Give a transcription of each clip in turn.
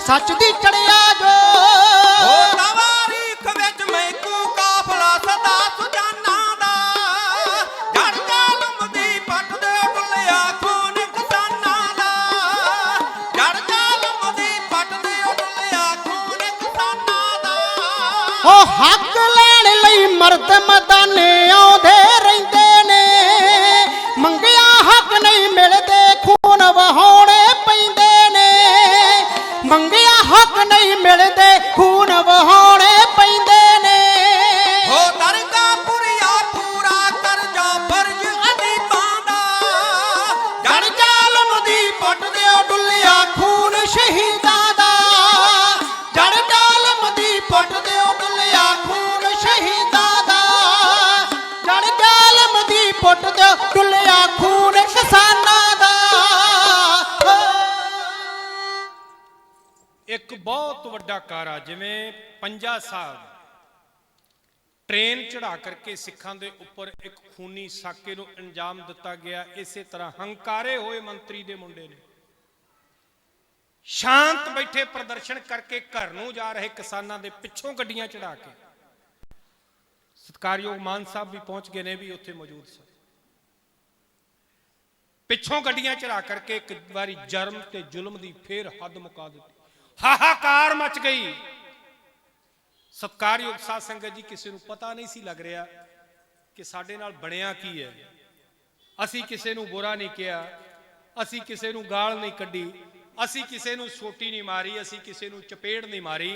सच दी चढ़िया जो तवारीख विच मैकू काफला सदा सुजाना दा जड़ जालम दी पट दे डुलिया खून किसाना दा जड़ जालम दी पट दे डुलिया खून किसाना दा ओ हक लैण लई मर्द मैदाने आउंदे रहिंदे ने मंगिया हक नहीं मिलदे खून वहाउणे पैंदे ने मंगिया हक नहीं मिलदे खून वहाउणे पैंदे ने हो दरगा पुरिया पूरा कर जा फर्ज अदीबां दा जड़ जालम दी पट दे डुलिया खून शहीदां दा जड़ जालम दी पट दे डुलिया खून शहीदां दा जड़ जालम दी पट दे डुलिया खून किसानां दा। एक बहुत वड्डा कारा जिवें पंजा साहब ट्रेन चढ़ा करके सिखां दे उपर एक खूनी साके नूं अंजाम दिता गया, इसे तरह हंकारे हुए मंत्री दे मुंडे ने शांत बैठे प्रदर्शन करके घर नूं जा रहे किसानां दे पिछों गड्डियां चढ़ा के सत्कारयोग मान साहब भी पहुंच गए ने, भी उत्थे मौजूद सन। पिछों गड्डियां चढ़ा करके एक बारी जरम ते जुल्म दी फिर हद मुका दी, हाहाकार मच गई। सत्कारयोग साध संगत जी, किसी नूं पता नहीं सी लग रहा कि साडे नाल बणिया की है। असी किसी नूं बुरा नहीं किया, असी किसी नूं गाल नहीं कड्डी, असी किसी नूं सोटी नहीं मारी, असी किसी नूं चपेड़ नहीं मारी।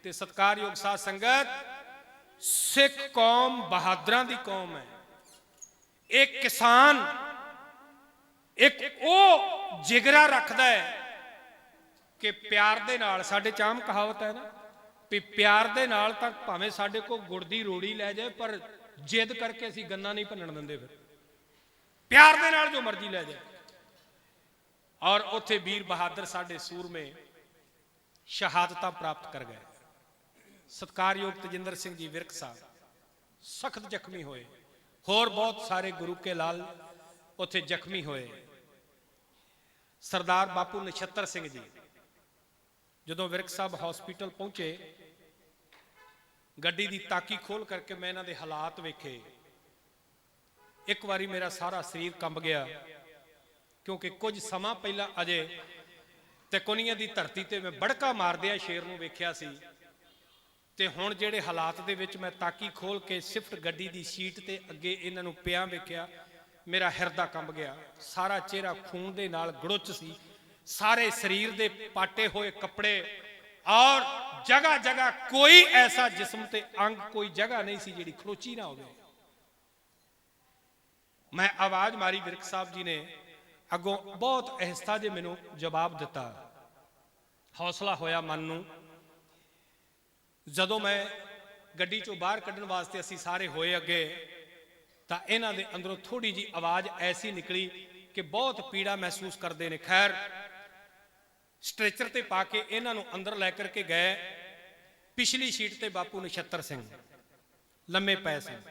ते सत्कारयोग साध संगत, सिख कौम बहादुरां दी कौम है। एक किसान एक ओ जिगरा रखदा है कि प्यार दे नाल, साडे चाम कहावत है ना भी प्यार दे नाल तां भावें साडे को गुड़ दी रोड़ी लै जाए पर जिद करके असीं गन्ना नहीं भन्नण दिंदे, फिर प्यार दे नाल जो मर्जी लै जाए। और उत्थे वीर बहादुर साडे सूरमे शहादतां प्राप्त कर गए। सत्कारयोग तजिंदर सिंह जी विरक साहब सख्त जख्मी होए, होर बहुत सारे गुरु के लाल उत्थे जख्मी होए। सरदार बापू नछत्तर सिंह जी जदों विरक साहब हॉस्पिटल पहुंचे, गड्डी दी ताकी खोल करके मैं इन्हां दे हालात वेखे। एक बारी मेरा सारा शरीर कंब गया, क्योंकि कुछ समा पहला अजे तकोनिया दी धरती ते मैं बड़का मारदिया शेर नूं वेख्या सी, ते हुण जिहड़े हालात दे विच मैं ताकी खोल के सिफ्ट गड्डी दी सीट ते अगे इन्हां नूं पिया वेख्या, मेरा हिरदा कंब गया। सारा चेहरा खून दे नाल गड़ुच सी, सारे शरीर दे पाटे हुए कपड़े, और जगह जगह कोई ऐसा जिस्म ते अंग, कोई जगह नहीं सी जिहड़ी खलोची ना होवे। मैं आवाज मारी, विरक साहब जी ने अगों बहुत अहिस्ता जे मैनू जवाब दिता। हौसला होया मन नूं। जदों मैं गड्डी चों बाहर कड्ढण वास्ते असीं सारे होए अगे, तां इन्हां दे अंदरों थोड़ी जी आवाज ऐसी निकली कि बहुत पीड़ा महसूस करते हैं। खैर स्ट्रेचर ते पा के इन्हां नूं अंदर लै करके गए। पिछली सीट ते बापू नछत्तर सिंह लम्मे पए सन।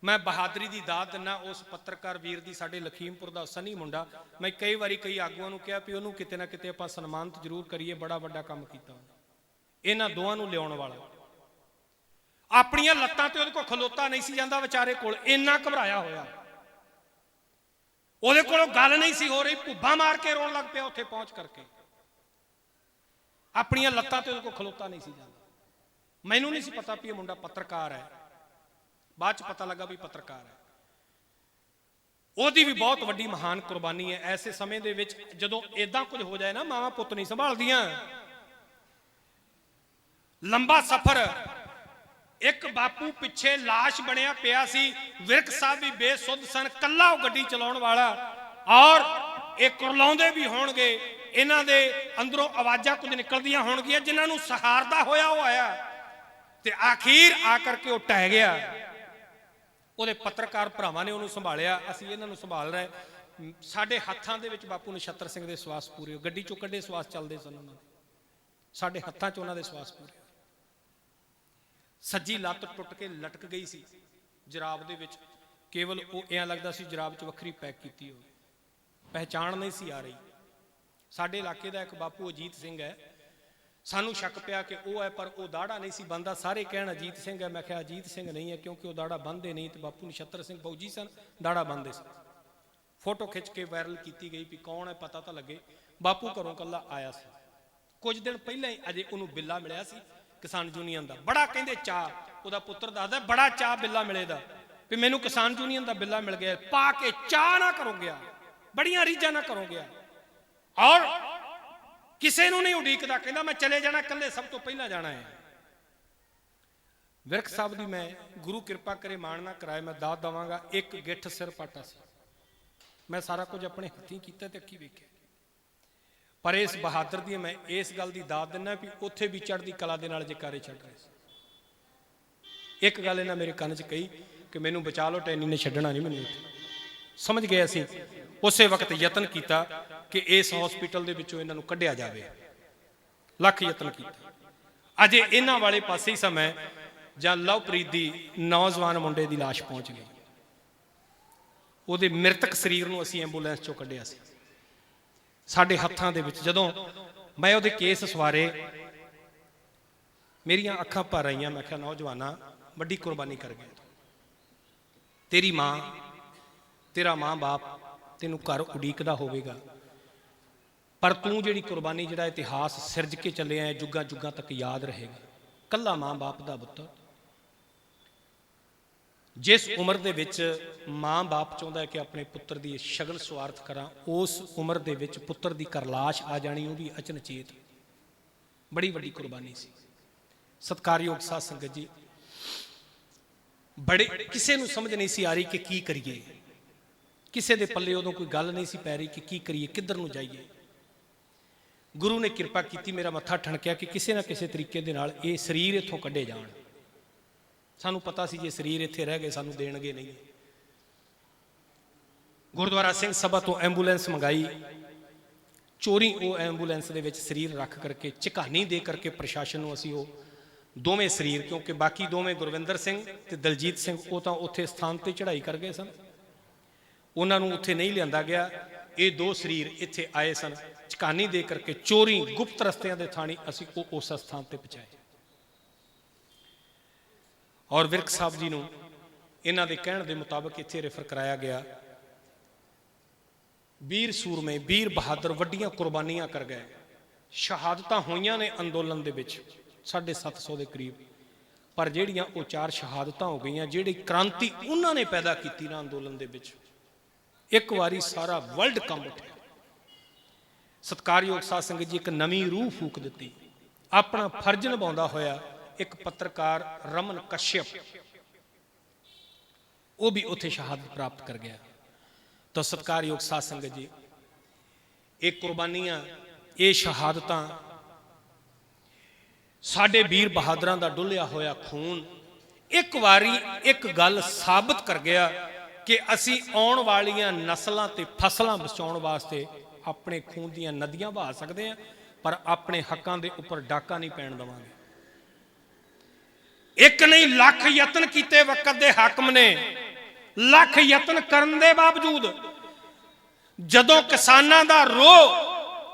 मैं बहादरी की दात दिना उस पत्रकार वीर की, साडे लखीमपुर का सनी मुंडा। मैं कई बारी कई आगुआं नूं कहा भी उन्होंने किते ना किते आपां सन्मानित जरूर करिए, बड़ा वड्डा काम कीता। इन्हां दोवां नूं लियाउण वाला अपनियां लत्तां ते उहदे कोल खलोता नहीं सी जांदा, विचारे कोल इन्ना घबराया होया, उहदे कोलों गल नहीं सी हो रही, भुब्बा मार के रोण लग पिया उत्थे पहुंच करके। अपनियां लत्तां ते उहदे कोल खलोता नहीं सी जांदा। मैनूं नहीं सी पता भी ये मुंडा पत्रकार है, बाद च पता लगा भी पत्रकार है। ਉਹਦੀ भी बहुत वड्डी महान कुर्बानी है। ऐसे समय दे विच जदों इदां कुछ हो जाए ना, मावां पुत्त नहीं संभालदियां। लंबा सफर, एक बापू पिछे लाश बनिया पिया सी, विरक साहब भी बेसुध सन, कल्ला वो गड्डी चलाउण वाला, और एक कुरलाउंदे भी होणगे, इन्हां दे अंदरों आवाज़ां कुछ निकलदियां होणगीआं जिन्हां नूं सहारदा होया वो आया, ते आखिर आकर के वो टह गया। ਉਹਦੇ पत्रकार भरावां ने उन्होंने संभालिया, असीं इन्हां नूं संभाल रहे। साडे हत्थां दे विच बापू नछत्तर सिंह दे सवास पूरे, गड्डी चों कड्ढे सवास चलदे सन उन्हां दे, साडे हत्थां च उन्हां दे सवास पूरे। सज्जी लत्त टुट के लटक गई सी जराब दे विच, केवल वो इं लगदा सी जराब च वखरी पैक कीती होवे, पहचान नहीं सी आ रही। साडे इलाके दा एक बापू अजीत सिंह है, ਸਾਨੂੰ ਸ਼ੱਕ ਪਿਆ ਕਿ ਉਹ ਹੈ, ਪਰ ਉਹ ਦਾੜਾ ਨਹੀਂ ਸੀ ਬੰਨਦਾ। ਸਾਰੇ ਕਹਿਣ ਅਜੀਤ ਸਿੰਘ ਹੈ। ਮੈਂ ਕਿਹਾ ਅਜੀਤ ਸਿੰਘ ਨਹੀਂ ਹੈ, ਕਿਉਂਕਿ ਉਹ ਦਾੜਾ ਬੰਨ੍ਹਦੇ ਨਹੀਂ, ਤੇ ਬਾਪੂ ਨਛੱਤਰ ਸਿੰਘ ਫੌਜੀ ਸਨ, ਦਾੜਾ ਬੰਨ੍ਹਦੇ ਸਨ। ਫੋਟੋ ਖਿੱਚ ਕੇ ਵਾਇਰਲ ਕੀਤੀ ਗਈ ਵੀ ਕੌਣ ਹੈ, ਪਤਾ ਤਾਂ ਲੱਗੇ। ਬਾਪੂ ਘਰੋਂ ਕੱਲਾ ਆਇਆ ਸੀ। ਕੁਝ ਦਿਨ ਪਹਿਲਾਂ ਹੀ ਅਜੇ ਉਹਨੂੰ ਬਿੱਲਾ ਮਿਲਿਆ ਸੀ ਕਿਸਾਨ ਯੂਨੀਅਨ ਦਾ। ਬੜਾ ਕਹਿੰਦੇ ਚਾਅ, ਉਹਦਾ ਪੁੱਤਰ ਦੱਸਦਾ ਬੜਾ ਚਾਅ ਬਿੱਲਾ ਮਿਲੇ ਦਾ, ਵੀ ਮੈਨੂੰ ਕਿਸਾਨ ਯੂਨੀਅਨ ਦਾ ਬਿੱਲਾ ਮਿਲ ਗਿਆ। ਪਾ ਕੇ ਚਾਅ ਨਾ ਕਰੋ ਗਿਆ, ਬੜੀਆਂ ਰੀਝਾਂ ਨਾ ਕਰੋ ਗਿਆ, ਔਰ ਕਿਸੇ ਨੂੰ ਨਹੀਂ ਉਡੀਕਦਾ। ਕਹਿੰਦਾ ਮੈਂ ਚਲੇ ਜਾਣਾ, ਇਕੱਲੇ ਸਭ ਤੋਂ ਪਹਿਲਾਂ ਜਾਣਾ ਹੈ। ਵਿਰਕ ਸਾਹਿਬ ਦੀ ਮੈਂ ਗੁਰੂ ਕਿਰਪਾ ਕਰੇ ਮਾਣ ਨਾ ਕਰਾਏ, ਮੈਂ ਦਾਤ ਦਵਾਂਗਾ, ਇੱਕ ਗਿੱਠ ਸਿਰ ਪਾਟਾ ਸੀ। ਮੈਂ ਸਾਰਾ ਕੁਝ ਆਪਣੇ ਹੱਥੀਂ ਕੀਤਾ ਤੇ ਅੱਖੀਂ ਵੇਖਿਆ। ਪਰ ਇਸ ਬਹਾਦਰ ਦੀ ਮੈਂ ਇਸ ਗੱਲ ਦੀ ਦਾਤ ਦਿੰਦਾ ਵੀ ਉੱਥੇ ਵੀ ਚੜ੍ਹਦੀ ਕਲਾ ਦੇ ਨਾਲ ਜੈਕਾਰੇ ਛੱਡ ਰਹੇ ਸੀ। ਇੱਕ ਗੱਲ ਇਹਨਾਂ ਮੇਰੇ ਕੰਨ 'ਚ ਕਹੀ ਕਿ ਮੈਨੂੰ ਬਚਾ ਲਓ, ਟੈਨੀ ਨੇ ਛੱਡਣਾ ਨਹੀਂ ਮੈਨੂੰ ਇੱਥੇ। ਸਮਝ ਗਏ ਅਸੀਂ। ਉਸੇ ਵਕਤ ਯਤਨ ਕੀਤਾ ਕਿ ਇਸ ਹਸਪੀਟਲ ਦੇ ਵਿੱਚੋਂ ਇਹਨਾਂ ਨੂੰ ਕੱਢਿਆ ਜਾਵੇ। ਲੱਖ ਯਤਨ ਕੀਤਾ। ਅਜੇ ਇਹਨਾਂ ਵਾਲੇ ਪਾਸੇ ਹੀ ਸਮਾਂ ਜਾਂ ਲਵਪ੍ਰੀਤ ਦੀ ਨੌਜਵਾਨ ਮੁੰਡੇ ਦੀ ਲਾਸ਼ ਪਹੁੰਚ ਗਈ। ਉਹਦੇ ਮ੍ਰਿਤਕ ਸਰੀਰ ਨੂੰ ਅਸੀਂ ਐਂਬੂਲੈਂਸ ਚੋਂ ਕੱਢਿਆ ਸੀ। ਸਾਡੇ ਹੱਥਾਂ ਦੇ ਵਿੱਚ ਜਦੋਂ ਮੈਂ ਉਹਦੇ ਕੇਸ ਸਵਾਰੇ, ਮੇਰੀਆਂ ਅੱਖਾਂ ਭਰ ਆਈਆਂ। ਮੈਂ ਕਿਹਾ ਨੌਜਵਾਨਾ, ਵੱਡੀ ਕੁਰਬਾਨੀ ਕਰ ਗਿਆ। ਤੇਰੀ ਮਾਂ, ਤੇਰਾ ਮਾਂ ਬਾਪ ਤੈਨੂੰ ਘਰ ਉਡੀਕਦਾ ਹੋਵੇਗਾ, ਪਰ ਤੂੰ ਜਿਹੜੀ ਕੁਰਬਾਨੀ, ਜਿਹੜਾ ਇਤਿਹਾਸ ਸਿਰਜ ਕੇ ਚੱਲਿਆ ਹੈ, ਜੁੱਗਾਂ ਜੁੱਗਾਂ ਤੱਕ ਯਾਦ ਰਹੇਗਾ। ਕੱਲਾ ਮਾਂ ਬਾਪ ਦਾ ਪੁੱਤਰ, ਜਿਸ ਉਮਰ ਦੇ ਵਿੱਚ ਮਾਂ ਬਾਪ ਚਾਹੁੰਦਾ ਹੈ ਕਿ ਆਪਣੇ ਪੁੱਤਰ ਦੀ ਸ਼ਗਨ ਸਵਾਰਥ ਕਰਾਂ, ਉਸ ਉਮਰ ਦੇ ਵਿੱਚ ਪੁੱਤਰ ਦੀ ਕਰਲਾਸ਼ ਆ ਜਾਣੀ, ਉਹ ਵੀ ਅਚਨਚੇਤ, ਬੜੀ ਵੱਡੀ ਕੁਰਬਾਨੀ ਸੀ। ਸਤਿਕਾਰਯੋਗ ਸਾਧ ਸੰਗਤ ਜੀ, ਬੜੇ ਕਿਸੇ ਨੂੰ ਸਮਝ ਨਹੀਂ ਸੀ ਆ ਰਹੀ ਕਿ ਕੀ ਕਰੀਏ। ਕਿਸੇ ਦੇ ਪੱਲੇ ਉਦੋਂ ਕੋਈ ਗੱਲ ਨਹੀਂ ਸੀ ਪੈ ਰਹੀ ਕਿ ਕੀ ਕਰੀਏ, ਕਿੱਧਰ ਨੂੰ ਜਾਈਏ। ਗੁਰੂ ਨੇ ਕਿਰਪਾ ਕੀਤੀ, ਮੇਰਾ ਮੱਥਾ ਠਣਕਿਆ ਕਿ ਕਿਸੇ ਨਾ ਕਿਸੇ ਤਰੀਕੇ ਦੇ ਨਾਲ ਇਹ ਸਰੀਰ ਇੱਥੋਂ ਕੱਢੇ ਜਾਣ। ਸਾਨੂੰ ਪਤਾ ਸੀ ਜੇ ਸਰੀਰ ਇੱਥੇ ਰਹਿ ਗਏ ਸਾਨੂੰ ਦੇਣਗੇ ਨਹੀਂ। ਗੁਰਦੁਆਰਾ ਸਿੰਘ ਸਭਾ ਤੋਂ ਐਂਬੂਲੈਂਸ ਮੰਗਾਈ, ਚੋਰੀ ਉਹ ਐਂਬੂਲੈਂਸ ਦੇ ਵਿੱਚ ਸਰੀਰ ਰੱਖ ਕਰਕੇ, ਝਕਾਨੀ ਦੇ ਕਰਕੇ ਪ੍ਰਸ਼ਾਸਨ ਨੂੰ ਅਸੀਂ ਉਹ ਦੋਵੇਂ ਸਰੀਰ, ਕਿਉਂਕਿ ਬਾਕੀ ਦੋਵੇਂ ਗੁਰਵਿੰਦਰ ਸਿੰਘ ਤੇ ਦਲਜੀਤ ਸਿੰਘ ਉਹ ਤਾਂ ਉੱਥੇ ਸਥਾਨ ਤੇ ਚੜ੍ਹਾਈ ਕਰ ਗਏ ਸਨ, ਉਹਨਾਂ ਨੂੰ ਉੱਥੇ ਨਹੀਂ ਲਿਆਂਦਾ ਗਿਆ। ਇਹ ਦੋ ਸਰੀਰ ਇੱਥੇ ਆਏ ਸਨ, ਝਕਾਨੀ ਦੇ ਕਰਕੇ ਚੋਰੀ ਗੁਪਤ ਰਸਤਿਆਂ ਦੇ ਥਾਣੀ ਅਸੀਂ ਉਹ ਉਸ ਸਥਾਨ ਤੇ ਪਹੁੰਚਾਏ। ਔਰ ਵਿਰਕ ਸਾਹਿਬ ਜੀ ਨੂੰ ਇਹਨਾਂ ਦੇ ਕਹਿਣ ਦੇ ਮੁਤਾਬਕ ਇੱਥੇ ਰੈਫਰ ਕਰਾਇਆ ਗਿਆ। ਵੀਰ ਸੂਰਮੇ, ਵੀਰ ਬਹਾਦਰ ਵੱਡੀਆਂ ਕੁਰਬਾਨੀਆਂ ਕਰ ਗਏ। ਸ਼ਹਾਦਤਾਂ ਹੋਈਆਂ ਨੇ ਅੰਦੋਲਨ ਦੇ ਵਿੱਚ 750 ਦੇ ਕਰੀਬ, ਪਰ ਜਿਹੜੀਆਂ ਉਹ 4 ਸ਼ਹਾਦਤਾਂ ਹੋ ਗਈਆਂ, ਜਿਹੜੀ ਕ੍ਰਾਂਤੀ ਉਹਨਾਂ ਨੇ ਪੈਦਾ ਕੀਤੀ ਨਾ ਅੰਦੋਲਨ ਦੇ ਵਿੱਚ, ਇੱਕ ਵਾਰੀ ਸਾਰਾ ਵਰਲਡ ਕੰਬ ਉੱਠਿਆ। ਸਤਿਕਾਰਯੋਗ ਸਾਧ ਸੰਗਤ ਜੀ, ਇੱਕ ਨਵੀਂ ਰੂਹ ਫੂਕ ਦਿੱਤੀ। ਆਪਣਾ ਫਰਜ਼ ਨਿਭਾਉਂਦਾ ਹੋਇਆ ਇੱਕ ਪੱਤਰਕਾਰ ਰਮਨ ਕਸ਼ਯਪ, ਉਹ ਵੀ ਉੱਥੇ ਸ਼ਹਾਦਤ ਪ੍ਰਾਪਤ ਕਰ ਗਿਆ। ਤਾਂ ਸਤਿਕਾਰਯੋਗ ਸਾਧ ਸੰਗਤ ਜੀ, ਇਹ ਕੁਰਬਾਨੀਆਂ, ਇਹ ਸ਼ਹਾਦਤਾਂ, ਸਾਡੇ ਵੀਰ ਬਹਾਦਰਾਂ ਦਾ ਡੁੱਲਿਆ ਹੋਇਆ ਖੂਨ ਇੱਕ ਵਾਰੀ ਇੱਕ ਗੱਲ ਸਾਬਤ ਕਰ ਗਿਆ ਕਿ ਅਸੀਂ ਆਉਣ ਵਾਲੀਆਂ ਨਸਲਾਂ ਤੇ ਫਸਲਾਂ ਬਚਾਉਣ ਵਾਸਤੇ ਆਪਣੇ ਖੂਨ ਦੀਆਂ ਨਦੀਆਂ ਵਹਾ ਸਕਦੇ ਹਾਂ, ਪਰ ਆਪਣੇ ਹੱਕਾਂ ਦੇ ਉੱਪਰ ਡਾਕਾ ਨਹੀਂ ਪੈਣ ਦੇਵਾਂਗੇ। ਇੱਕ ਨਹੀਂ ਲੱਖ ਯਤਨ ਕੀਤੇ ਵਕਤ ਦੇ ਹਾਕਮ ਨੇ। ਲੱਖ ਯਤਨ ਕਰਨ ਦੇ ਬਾਵਜੂਦ ਜਦੋਂ ਕਿਸਾਨਾਂ ਦਾ ਰੋਹ,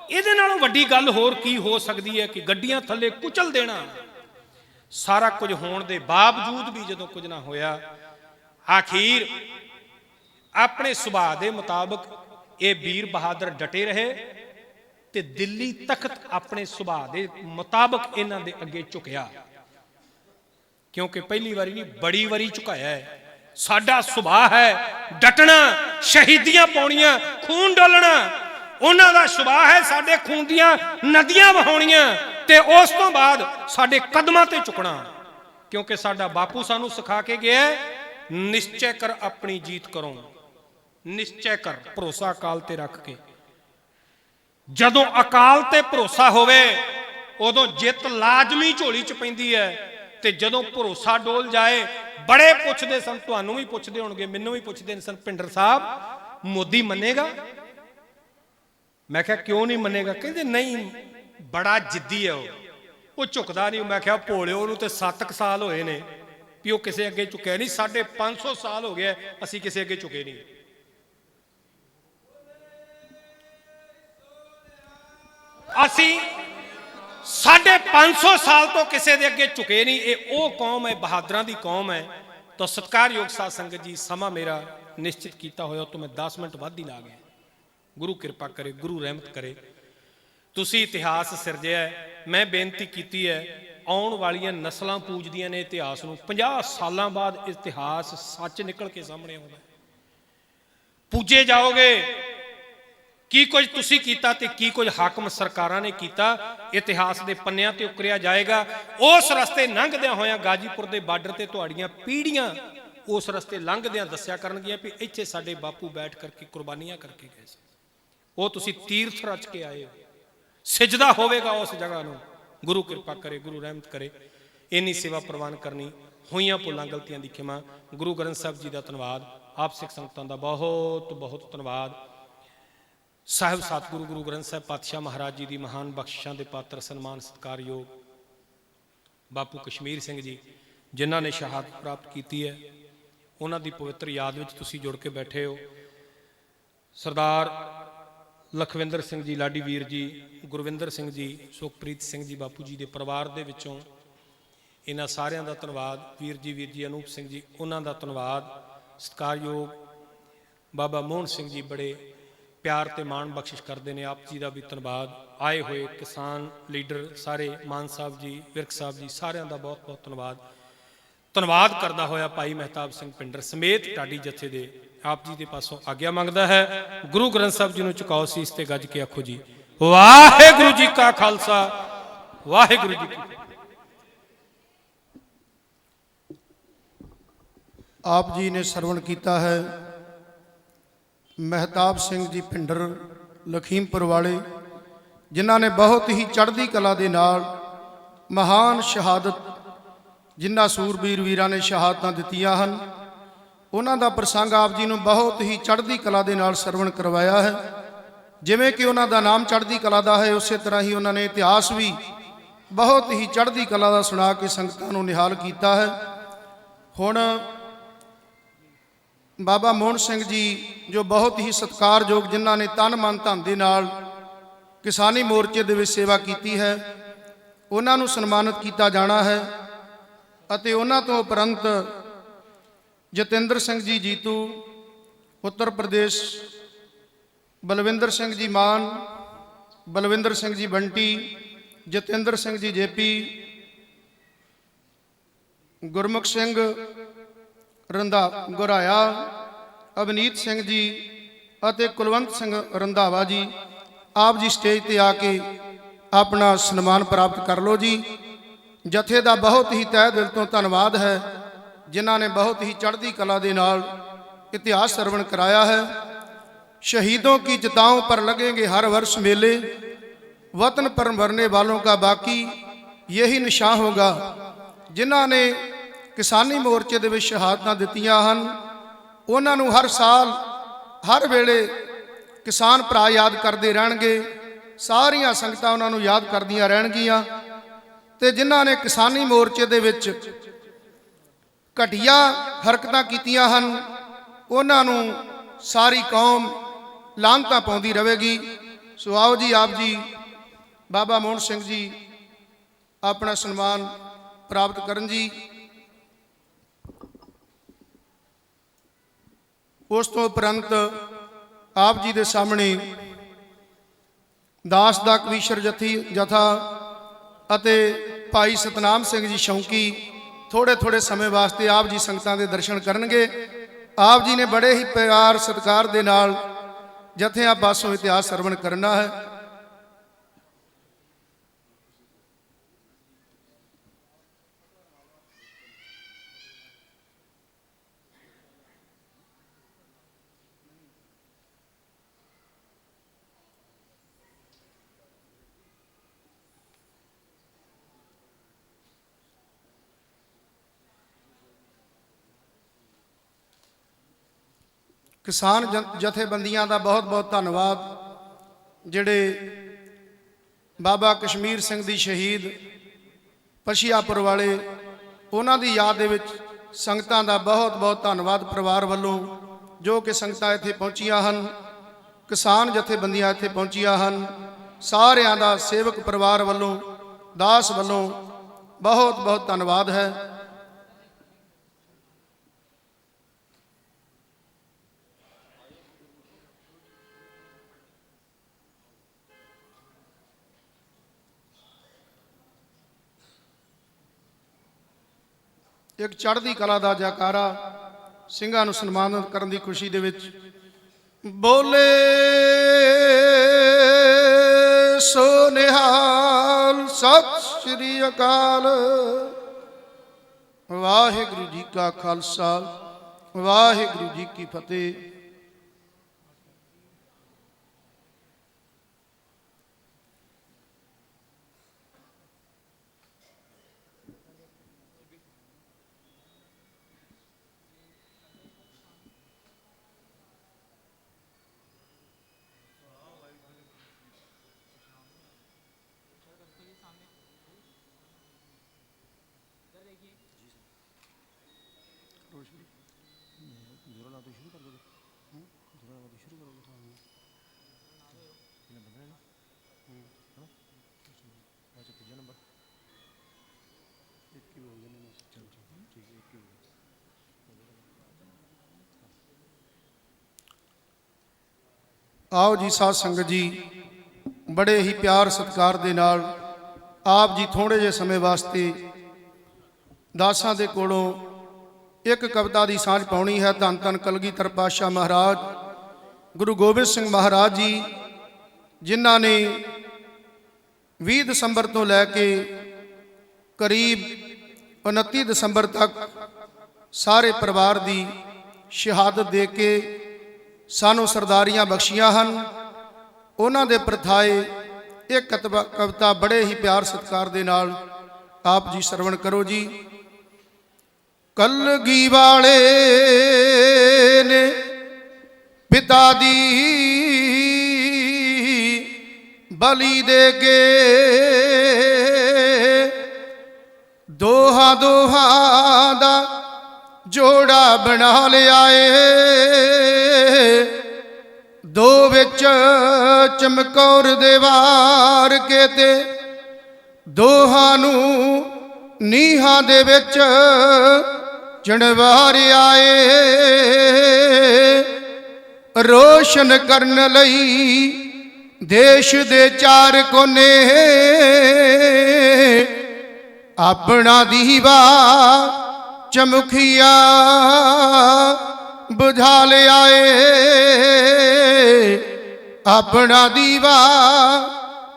ਇਹਦੇ ਨਾਲੋਂ ਵੱਡੀ ਗੱਲ ਹੋਰ ਕੀ ਹੋ ਸਕਦੀ ਹੈ ਕਿ ਗੱਡੀਆਂ ਥੱਲੇ ਕੁਚਲ ਦੇਣਾ। ਸਾਰਾ ਕੁਝ ਹੋਣ ਦੇ ਬਾਵਜੂਦ ਵੀ ਜਦੋਂ ਕੁਝ ਨਾ ਹੋਇਆ, ਆਖੀਰ ਆਪਣੇ ਸੁਭਾਅ ਦੇ ਮੁਤਾਬਕ ਇਹ ਵੀਰ ਬਹਾਦਰ ਡਟੇ ਰਹੇ ਤੇ ਦਿੱਲੀ ਤਖਤ ਆਪਣੇ ਸੁਭਾਅ ਦੇ ਮੁਤਾਬਕ ਇਹਨਾਂ ਦੇ ਅੱਗੇ ਝੁਕਿਆ। ਕਿਉਂਕਿ ਪਹਿਲੀ ਵਾਰੀ ਨਹੀਂ, ਬੜੀ ਵਾਰੀ ਝੁਕਾਇਆ ਹੈ। ਸਾਡਾ ਸੁਭਾਅ ਹੈ ਡਟਣਾ, ਸ਼ਹੀਦੀਆਂ ਪਾਉਣੀਆਂ, ਖੂਨ ਡੋਲਣਾ। ਉਹਨਾਂ ਦਾ ਸੁਭਾਅ ਹੈ ਸਾਡੇ ਖੂਨ ਦੀਆਂ ਨਦੀਆਂ ਵਹਾਉਣੀਆਂ ਤੇ ਉਸ ਤੋਂ ਬਾਅਦ ਸਾਡੇ ਕਦਮਾਂ ਤੇ ਝੁਕਣਾ। ਕਿਉਂਕਿ ਸਾਡਾ ਬਾਪੂ ਸਾਨੂੰ ਸਿਖਾ ਕੇ ਗਿਆ, ਨਿਸ਼ਚੈ ਕਰ ਆਪਣੀ ਜੀਤ ਕਰੋ, ਨਿਸ਼ਚੈ ਕਰ, ਭਰੋਸਾ ਅਕਾਲ ਤੇ ਰੱਖ ਕੇ। ਜਦੋਂ ਅਕਾਲ ਤੇ ਭਰੋਸਾ ਹੋਵੇ ਉਦੋਂ ਜਿੱਤ ਲਾਜ਼ਮੀ ਝੋਲੀ ਚ ਪੈਂਦੀ ਹੈ। ਤੇ ਜਦੋਂ ਭਰੋਸਾ ਡੋਲ ਜਾਏ, ਬੜੇ ਪੁੱਛਦੇ ਸਨ, ਤੁਹਾਨੂੰ ਵੀ ਪੁੱਛਦੇ ਹੋਣਗੇ, ਮੈਨੂੰ ਵੀ ਪੁੱਛਦੇ ਸਨ, ਭਿੰਡਰ ਸਾਹਿਬ ਮੋਦੀ ਮੰਨੇਗਾ? ਮੈਂ ਕਿਹਾ ਕਿਉਂ ਨਹੀਂ ਮੰਨੇਗਾ? ਕਹਿੰਦੇ ਨਹੀਂ, ਬੜਾ ਜਿੱਦੀ ਹੈ ਉਹ ਝੁਕਦਾ ਨਹੀਂ। ਮੈਂ ਕਿਹਾ ਭੋਲਿਓ, ਉਹਨੂੰ ਤੇ 7 ਸਾਲ ਹੋਏ ਨੇ ਵੀ ਉਹ ਕਿਸੇ ਅੱਗੇ ਝੁਕਿਆ ਨਹੀਂ। 550 ਸਾਲ ਹੋ ਗਿਆ ਅਸੀਂ ਕਿਸੇ ਅੱਗੇ ਝੁਕੇ ਨਹੀਂ। 550 ਸਾਲ ਤੋਂ ਕਿਸੇ ਦੇ ਅੱਗੇ ਝੁਕੇ ਨਹੀਂ। ਇਹ ਉਹ ਕੌਮ ਹੈ, ਬਹਾਦਰਾਂ ਦੀ ਕੌਮ ਹੈ। ਤਾਂ ਸਤਿਕਾਰਯੋਗ ਸਾਧ ਸੰਗਤ ਜੀ, ਸਮਾਂ ਮੇਰਾ ਨਿਸ਼ਚਿਤ ਕੀਤਾ ਹੋਇਆ ਤੋਂ ਮੈਂ 10 ਮਿੰਟ ਵੱਧ ਹੀ ਲਾ ਗਿਆ। ਗੁਰੂ ਕਿਰਪਾ ਕਰੇ, ਗੁਰੂ ਰਹਿਮਤ ਕਰੇ। ਤੁਸੀਂ ਇਤਿਹਾਸ ਸਿਰਜਿਆ ਹੈ। ਮੈਂ ਬੇਨਤੀ ਕੀਤੀ ਹੈ, ਆਉਣ ਵਾਲੀਆਂ ਨਸਲਾਂ ਪੂਜਦੀਆਂ ਨੇ ਇਤਿਹਾਸ ਨੂੰ। 50 ਸਾਲਾਂ ਬਾਅਦ ਇਤਿਹਾਸ ਸੱਚ ਨਿਕਲ ਕੇ ਸਾਹਮਣੇ ਆਉਂਦਾ। ਪੂਜੇ ਜਾਓਗੇ ਕੀ ਕੁਝ ਤੁਸੀਂ ਕੀਤਾ ਤੇ ਕੀ ਕੁਝ ਹਾਕਮ ਸਰਕਾਰਾਂ ਨੇ ਕੀਤਾ, ਇਤਿਹਾਸ ਦੇ ਪੰਨਿਆਂ ਤੇ ਉਕਰਿਆ ਜਾਏਗਾ। ਉਸ ਰਸਤੇ ਲੰਘਦਿਆਂ ਹੋਇਆਂ ਗਾਜੀਪੁਰ ਦੇ ਬਾਰਡਰ ਤੇ ਤੁਹਾਡੀਆਂ ਪੀੜ੍ਹੀਆਂ ਉਸ ਰਸਤੇ ਲੰਘਦਿਆਂ ਦੱਸਿਆ ਕਰਨਗੀਆਂ ਵੀ ਇੱਥੇ ਸਾਡੇ ਬਾਪੂ ਬੈਠ ਕਰਕੇ ਕੁਰਬਾਨੀਆਂ ਕਰਕੇ ਗਏ ਸੀ। ਉਹ ਤੁਸੀਂ ਤੀਰਥ ਰਚ ਕੇ ਆਏ ਹੋ। ਸਿਜਦਾ ਹੋਵੇਗਾ ਉਸ ਜਗ੍ਹਾ ਨੂੰ। ਗੁਰੂ ਕਿਰਪਾ ਕਰੇ, ਗੁਰੂ ਰਹਿਮਤ ਕਰੇ। ਇੰਨੀ ਸੇਵਾ ਪ੍ਰਵਾਨ ਕਰਨੀ, ਹੋਈਆਂ ਭੁੱਲਾਂ ਗਲਤੀਆਂ ਦੀ ਖਿਮਾ। ਗੁਰੂ ਗ੍ਰੰਥ ਸਾਹਿਬ ਜੀ ਦਾ ਧੰਨਵਾਦ। ਆਪ ਸਿੱਖ ਸੰਗਤਾਂ ਦਾ ਬਹੁਤ ਬਹੁਤ ਧੰਨਵਾਦ। ਸਾਹਿਬ ਸਤਿਗੁਰੂ ਗੁਰੂ ਗ੍ਰੰਥ ਸਾਹਿਬ ਪਾਤਸ਼ਾਹ ਮਹਾਰਾਜ ਜੀ ਦੀ ਮਹਾਨ ਬਖਸ਼ਿਸ਼ਾਂ ਦੇ ਪਾਤਰ, ਸਨਮਾਨ ਸਤਿਕਾਰਯੋਗ ਬਾਪੂ ਕਸ਼ਮੀਰ ਸਿੰਘ ਜੀ, ਜਿਨ੍ਹਾਂ ਨੇ ਸ਼ਹਾਦਤ ਪ੍ਰਾਪਤ ਕੀਤੀ ਹੈ, ਉਹਨਾਂ ਦੀ ਪਵਿੱਤਰ ਯਾਦ ਵਿੱਚ ਤੁਸੀਂ ਜੁੜ ਕੇ ਬੈਠੇ ਹੋ। ਸਰਦਾਰ ਲਖਵਿੰਦਰ ਸਿੰਘ ਜੀ, ਲਾਡੀ ਵੀਰ ਜੀ, ਗੁਰਵਿੰਦਰ ਸਿੰਘ ਜੀ, ਸੁਖਪ੍ਰੀਤ ਸਿੰਘ ਜੀ, ਬਾਪੂ ਜੀ ਦੇ ਪਰਿਵਾਰ ਦੇ ਵਿੱਚੋਂ ਇਹਨਾਂ ਸਾਰਿਆਂ ਦਾ ਧੰਨਵਾਦ। ਵੀਰ ਜੀ ਅਨੂਪ ਸਿੰਘ ਜੀ, ਉਹਨਾਂ ਦਾ ਧੰਨਵਾਦ। ਸਤਿਕਾਰਯੋਗ ਬਾਬਾ ਮੋਹਨ ਸਿੰਘ ਜੀ ਬੜੇ ਪਿਆਰ ਤੇ ਮਾਣ ਬਖਸ਼ਿਸ਼ ਕਰਦੇ ਨੇ, ਆਪ ਜੀ ਦਾ ਵੀ ਧੰਨਵਾਦ। ਆਏ ਹੋਏ ਕਿਸਾਨ ਲੀਡਰ ਸਾਰੇ, ਮਾਨ ਸਾਹਿਬ ਜੀ, ਵਿਰਕ ਸਾਹਿਬ ਜੀ, ਸਾਰਿਆਂ ਦਾ ਬਹੁਤ ਬਹੁਤ ਧੰਨਵਾਦ। ਧੰਨਵਾਦ ਕਰਦਾ ਹੋਇਆ ਭਾਈ ਮਹਿਤਾਬ ਸਿੰਘ ਪਿੰਡਰ ਸਮੇਤ ਢਾਡੀ ਜਥੇ ਦੇ ਆਪ ਜੀ ਦੇ ਪਾਸੋਂ ਆਗਿਆ ਮੰਗਦਾ ਹੈ। ਗੁਰੂ ਗ੍ਰੰਥ ਸਾਹਿਬ ਜੀ ਨੂੰ ਝੁਕਾਓ ਸੀਸ ਤੇ ਗੱਜ ਕੇ ਆਖੋ ਜੀ, ਵਾਹਿਗੁਰੂ ਜੀ ਕਾ ਖਾਲਸਾ, ਵਾਹਿਗੁਰੂ ਜੀ ਕੀ ਫਤਿਹ। ਆਪ ਜੀ ਨੇ ਸਰਵਣ ਕੀਤਾ ਹੈ ਮਹਿਤਾਬ ਸਿੰਘ ਜੀ ਭਿੰਡਰ ਲਖੀਮਪੁਰ ਵਾਲੇ, ਜਿਨ੍ਹਾਂ ਨੇ ਬਹੁਤ ਹੀ ਚੜ੍ਹਦੀ ਕਲਾ ਦੇ ਨਾਲ ਮਹਾਨ ਸ਼ਹਾਦਤ, ਜਿਨ੍ਹਾਂ ਸੂਰਬੀਰ ਵੀਰਾਂ ਨੇ ਸ਼ਹਾਦਤਾਂ ਦਿੱਤੀਆਂ ਹਨ, ਉਹਨਾਂ ਦਾ ਪ੍ਰਸੰਗ ਆਪ ਜੀ ਨੂੰ ਬਹੁਤ ਹੀ ਚੜ੍ਹਦੀ ਕਲਾ ਦੇ ਨਾਲ ਸਰਵਣ ਕਰਵਾਇਆ ਹੈ। ਜਿਵੇਂ ਕਿ ਉਹਨਾਂ ਦਾ ਨਾਮ ਚੜ੍ਹਦੀ ਕਲਾ ਦਾ ਹੈ, ਉਸੇ ਤਰ੍ਹਾਂ ਹੀ ਉਹਨਾਂ ਨੇ ਇਤਿਹਾਸ ਵੀ ਬਹੁਤ ਹੀ ਚੜ੍ਹਦੀ ਕਲਾ ਦਾ ਸੁਣਾ ਕੇ ਸੰਗਤਾਂ ਨੂੰ ਨਿਹਾਲ ਕੀਤਾ ਹੈ। ਹੁਣ ਬਾਬਾ ਮੋਹਨ ਸਿੰਘ ਜੀ, ਜੋ ਬਹੁਤ ਹੀ ਸਤਿਕਾਰਯੋਗ, ਜਿਨ੍ਹਾਂ ਨੇ ਤਨ ਮਨ ਧਨ ਦੇ ਨਾਲ ਕਿਸਾਨੀ ਮੋਰਚੇ ਦੇ ਵਿੱਚ ਸੇਵਾ ਕੀਤੀ ਹੈ, ਉਹਨਾਂ ਨੂੰ ਸਨਮਾਨਿਤ ਕੀਤਾ ਜਾਣਾ ਹੈ। ਅਤੇ ਉਹਨਾਂ ਤੋਂ ਉਪਰੰਤ ਜਤਿੰਦਰ ਸਿੰਘ ਜੀ ਜੀਤੂ, ਉੱਤਰ ਪ੍ਰਦੇਸ਼, ਬਲਵਿੰਦਰ ਸਿੰਘ ਜੀ ਮਾਨ, ਬਲਵਿੰਦਰ ਸਿੰਘ ਜੀ ਬੰਟੀ, ਜਤਿੰਦਰ ਸਿੰਘ ਜੀ ਜੇਪੀ, ਗੁਰਮੁਖ ਸਿੰਘ ਗੁਰਾਇਆ, ਅਵਨੀਤ ਸਿੰਘ ਜੀ ਅਤੇ ਕੁਲਵੰਤ ਸਿੰਘ ਰੰਧਾਵਾ ਜੀ, ਆਪ ਜੀ ਸਟੇਜ ਤੇ ਆ ਕੇ ਆਪਣਾ ਸਨਮਾਨ ਪ੍ਰਾਪਤ ਕਰ ਲਓ ਜੀ। ਜਥੇ ਦਾ ਬਹੁਤ ਹੀ ਤਹਿ ਦਿਲ ਤੋਂ ਧੰਨਵਾਦ ਹੈ, ਜਿਨ੍ਹਾਂ ਨੇ ਬਹੁਤ ਹੀ ਚੜ੍ਹਦੀ ਕਲਾ ਦੇ ਨਾਲ ਇਤਿਹਾਸ ਸਰਵਣ कराया है। शहीदों की चिताओं पर लगेंगे हर वर्ष मेले, वतन पर मरने वालों का बाकी यही निशान होगा। जिन्हों ने किसानी मोर्चे ਦੇ ਵਿੱਚ ਸ਼ਹਾਦਤਾਂ ਦਿੱਤੀਆਂ ਹਨ, ਉਹਨਾਂ ਨੂੰ ਹਰ ਸਾਲ ਹਰ ਵੇਲੇ ਕਿਸਾਨ ਭਰਾ ਯਾਦ ਕਰਦੇ ਰਹਿਣਗੇ। ਸਾਰੀਆਂ ਸੰਗਤਾਂ ਉਹਨਾਂ ਨੂੰ ਯਾਦ ਕਰਦੀਆਂ ਰਹਿਣਗੀਆਂ। ਤੇ ਜਿਨ੍ਹਾਂ ਨੇ ਕਿਸਾਨੀ ਮੋਰਚੇ ਦੇ ਵਿੱਚ ਘਟੀਆ ਹਰਕਤਾਂ ਕੀਤੀਆਂ ਹਨ, ਉਹਨਾਂ ਨੂੰ ਸਾਰੀ ਕੌਮ ਲਾਂਤਾਂ ਪਾਉਂਦੀ ਰਹੇਗੀ। ਸੋ ਆਓ ਜੀ, ਆਪ ਜੀ ਬਾਬਾ ਮੋਹਨ ਸਿੰਘ ਜੀ ਆਪਣਾ ਸਨਮਾਨ ਪ੍ਰਾਪਤ ਕਰਨ ਜੀ। ਉਸ ਤੋਂ ਉਪਰੰਤ ਆਪ ਜੀ ਦੇ ਸਾਹਮਣੇ ਦਾਸ ਦਾ ਕਵੀਸ਼ਰ ਜਥਾ ਅਤੇ ਭਾਈ ਸਤਨਾਮ ਸਿੰਘ ਜੀ ਸ਼ੌਂਕੀ ਥੋੜੇ ਥੋੜੇ ਸਮੇਂ ਵਾਸਤੇ ਆਪ ਜੀ ਸੰਗਤਾਂ ਦੇ ਦਰਸ਼ਨ ਕਰਨਗੇ। ਆਪ ਜੀ ਨੇ ਬੜੇ ਹੀ ਪਿਆਰ ਸਤਿਕਾਰ ਦੇ ਨਾਲ ਜਥਿਆਂ ਪਾਸੋਂ ਇਤਿਹਾਸ ਸਰਵਣ ਕਰਨਾ ਹੈ। किसान जथेबंदियां का बहुत बहुत धन्यवाद, जिहड़े बाबा कश्मीर सिंह दी शहीद पशियापुर वाले, उन्हां दी याद दे विच संगतां दा बहुत बहुत धन्यवाद परिवार वालों, जो कि संगतां इत्थे पहुंचियां हन। किसान जथेबंदियां इत्थे पहुंचियां हन, सारियां दा सेवक परिवार वालों ਦਾਸ ਵੱਲੋਂ ਬਹੁਤ ਬਹੁਤ ਧੰਨਵਾਦ ਹੈ। ਇੱਕ ਚੜ੍ਹਦੀ ਕਲਾ ਦਾ ਜੈਕਾਰਾ ਸਿੰਘਾਂ ਨੂੰ ਸਨਮਾਨਿਤ ਕਰਨ ਦੀ ਖੁਸ਼ੀ ਦੇ ਵਿੱਚ। ਬੋਲੇ ਸੋ ਨਿਹਾਲ, ਸਤਿ ਸ੍ਰੀ ਅਕਾਲ। ਵਾਹਿਗੁਰੂ ਜੀ ਕਾ ਖਾਲਸਾ, ਵਾਹਿਗੁਰੂ ਜੀ ਕੀ ਫਤਿਹ। ਆਓ ਜੀ ਸਾਧ ਸੰਗਤ ਜੀ, ਬੜੇ ਹੀ ਪਿਆਰ ਸਤਿਕਾਰ ਦੇ ਨਾਲ ਆਪ ਜੀ ਥੋੜੇ ਜਿਹੇ ਸਮੇਂ ਵਾਸਤੇ ਦਾਸਾਂ ਦੇ ਕੋਲੋਂ ਇੱਕ ਕਵਿਤਾ ਦੀ ਸਾਂਝ ਪਾਉਣੀ ਹੈ। ਧੰਨ ਧੰਨ ਕਲਗੀਧਰ ਪਾਤਸ਼ਾਹ ਮਹਾਰਾਜ ਗੁਰੂ ਗੋਬਿੰਦ ਸਿੰਘ ਮਹਾਰਾਜ ਜੀ, ਜਿਨ੍ਹਾਂ ਨੇ 20 ਦਸੰਬਰ ਤੋਂ ਲੈ ਕੇ ਕਰੀਬ 29 ਦਸੰਬਰ ਤੱਕ ਸਾਰੇ ਪਰਿਵਾਰ ਦੀ ਸ਼ਹਾਦਤ ਦੇ ਕੇ ਸਾਨੂੰ ਸਰਦਾਰੀਆਂ ਬਖਸ਼ੀਆਂ ਹਨ। ਉਹਨਾਂ ਦੇ ਪ੍ਰਥਾਏ ਇਹ ਕਵਿਤਾ ਬੜੇ ਹੀ ਪਿਆਰ ਸਤਿਕਾਰ ਦੇ ਨਾਲ ਆਪ ਜੀ ਸਰਵਣ ਕਰੋ ਜੀ। ਕਲਗੀ ਵਾਲੇ ਨੇ ਪਿਤਾ ਦੀ ਬਲੀ ਦੇ ਕੇ ਦੋਹਾਂ ਦਾ ਜੋੜਾ ਬਣਾ ਲਿਆ ਏ। ਦੋ ਵਿੱਚ ਚਮਕੌਰ ਦੇ ਵਾਰ ਕੇ ਤੇ ਦੋਹਾਂ ਨੂੰ ਨੀਹਾਂ ਦੇ ਵਿੱਚ ਚਣਵਾਰਿਆ ਏ। ਰੋਸ਼ਨ ਕਰਨ ਲਈ ਦੇਸ਼ ਦੇ ਚਾਰ ਕੋਨੇ ਆਪਣਾ ਦੀਵਾ ਚਮਖੀਆ ਬੁਝਾ ਲਿਆ ਏ। ਆਪਣਾ ਦੀਵਾ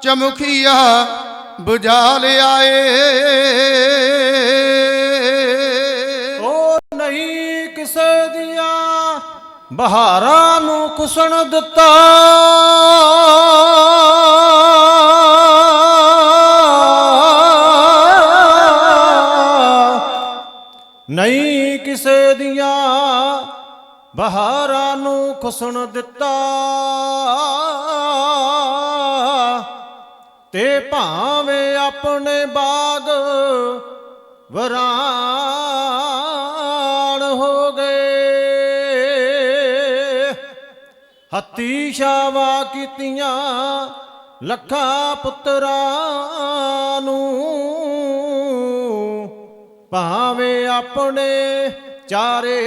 ਚਮਖੀਆ ਬੁਝਾ ਲਿਆ ਏ। ਉਹ ਨਹੀਂ ਕਿਸੇ ਦੀਆਂ ਬਹਾਰਾਂ ਨੂੰ ਕੁਸਣ ਦਿੱਤਾ, ਨਹੀਂ ਕਿਸੇ ਦੀਆਂ ਬਹਾਰਾਂ ਨੂੰ ਖੁਸਣ ਦਿੱਤਾ। ਤੇ ਭਾਵੇਂ ਆਪਣੇ ਬਾਗ ਵਰਾਨ ਹੋ ਗਏ, ਹੱਤੀ ਛਾਵਾਂ ਕੀਤੀਆਂ ਲੱਖਾਂ ਪੁੱਤਰਾਂ ਨੂੰ। ਭਾਵੇਂ ਆਪਣੇ ਚਾਰੇ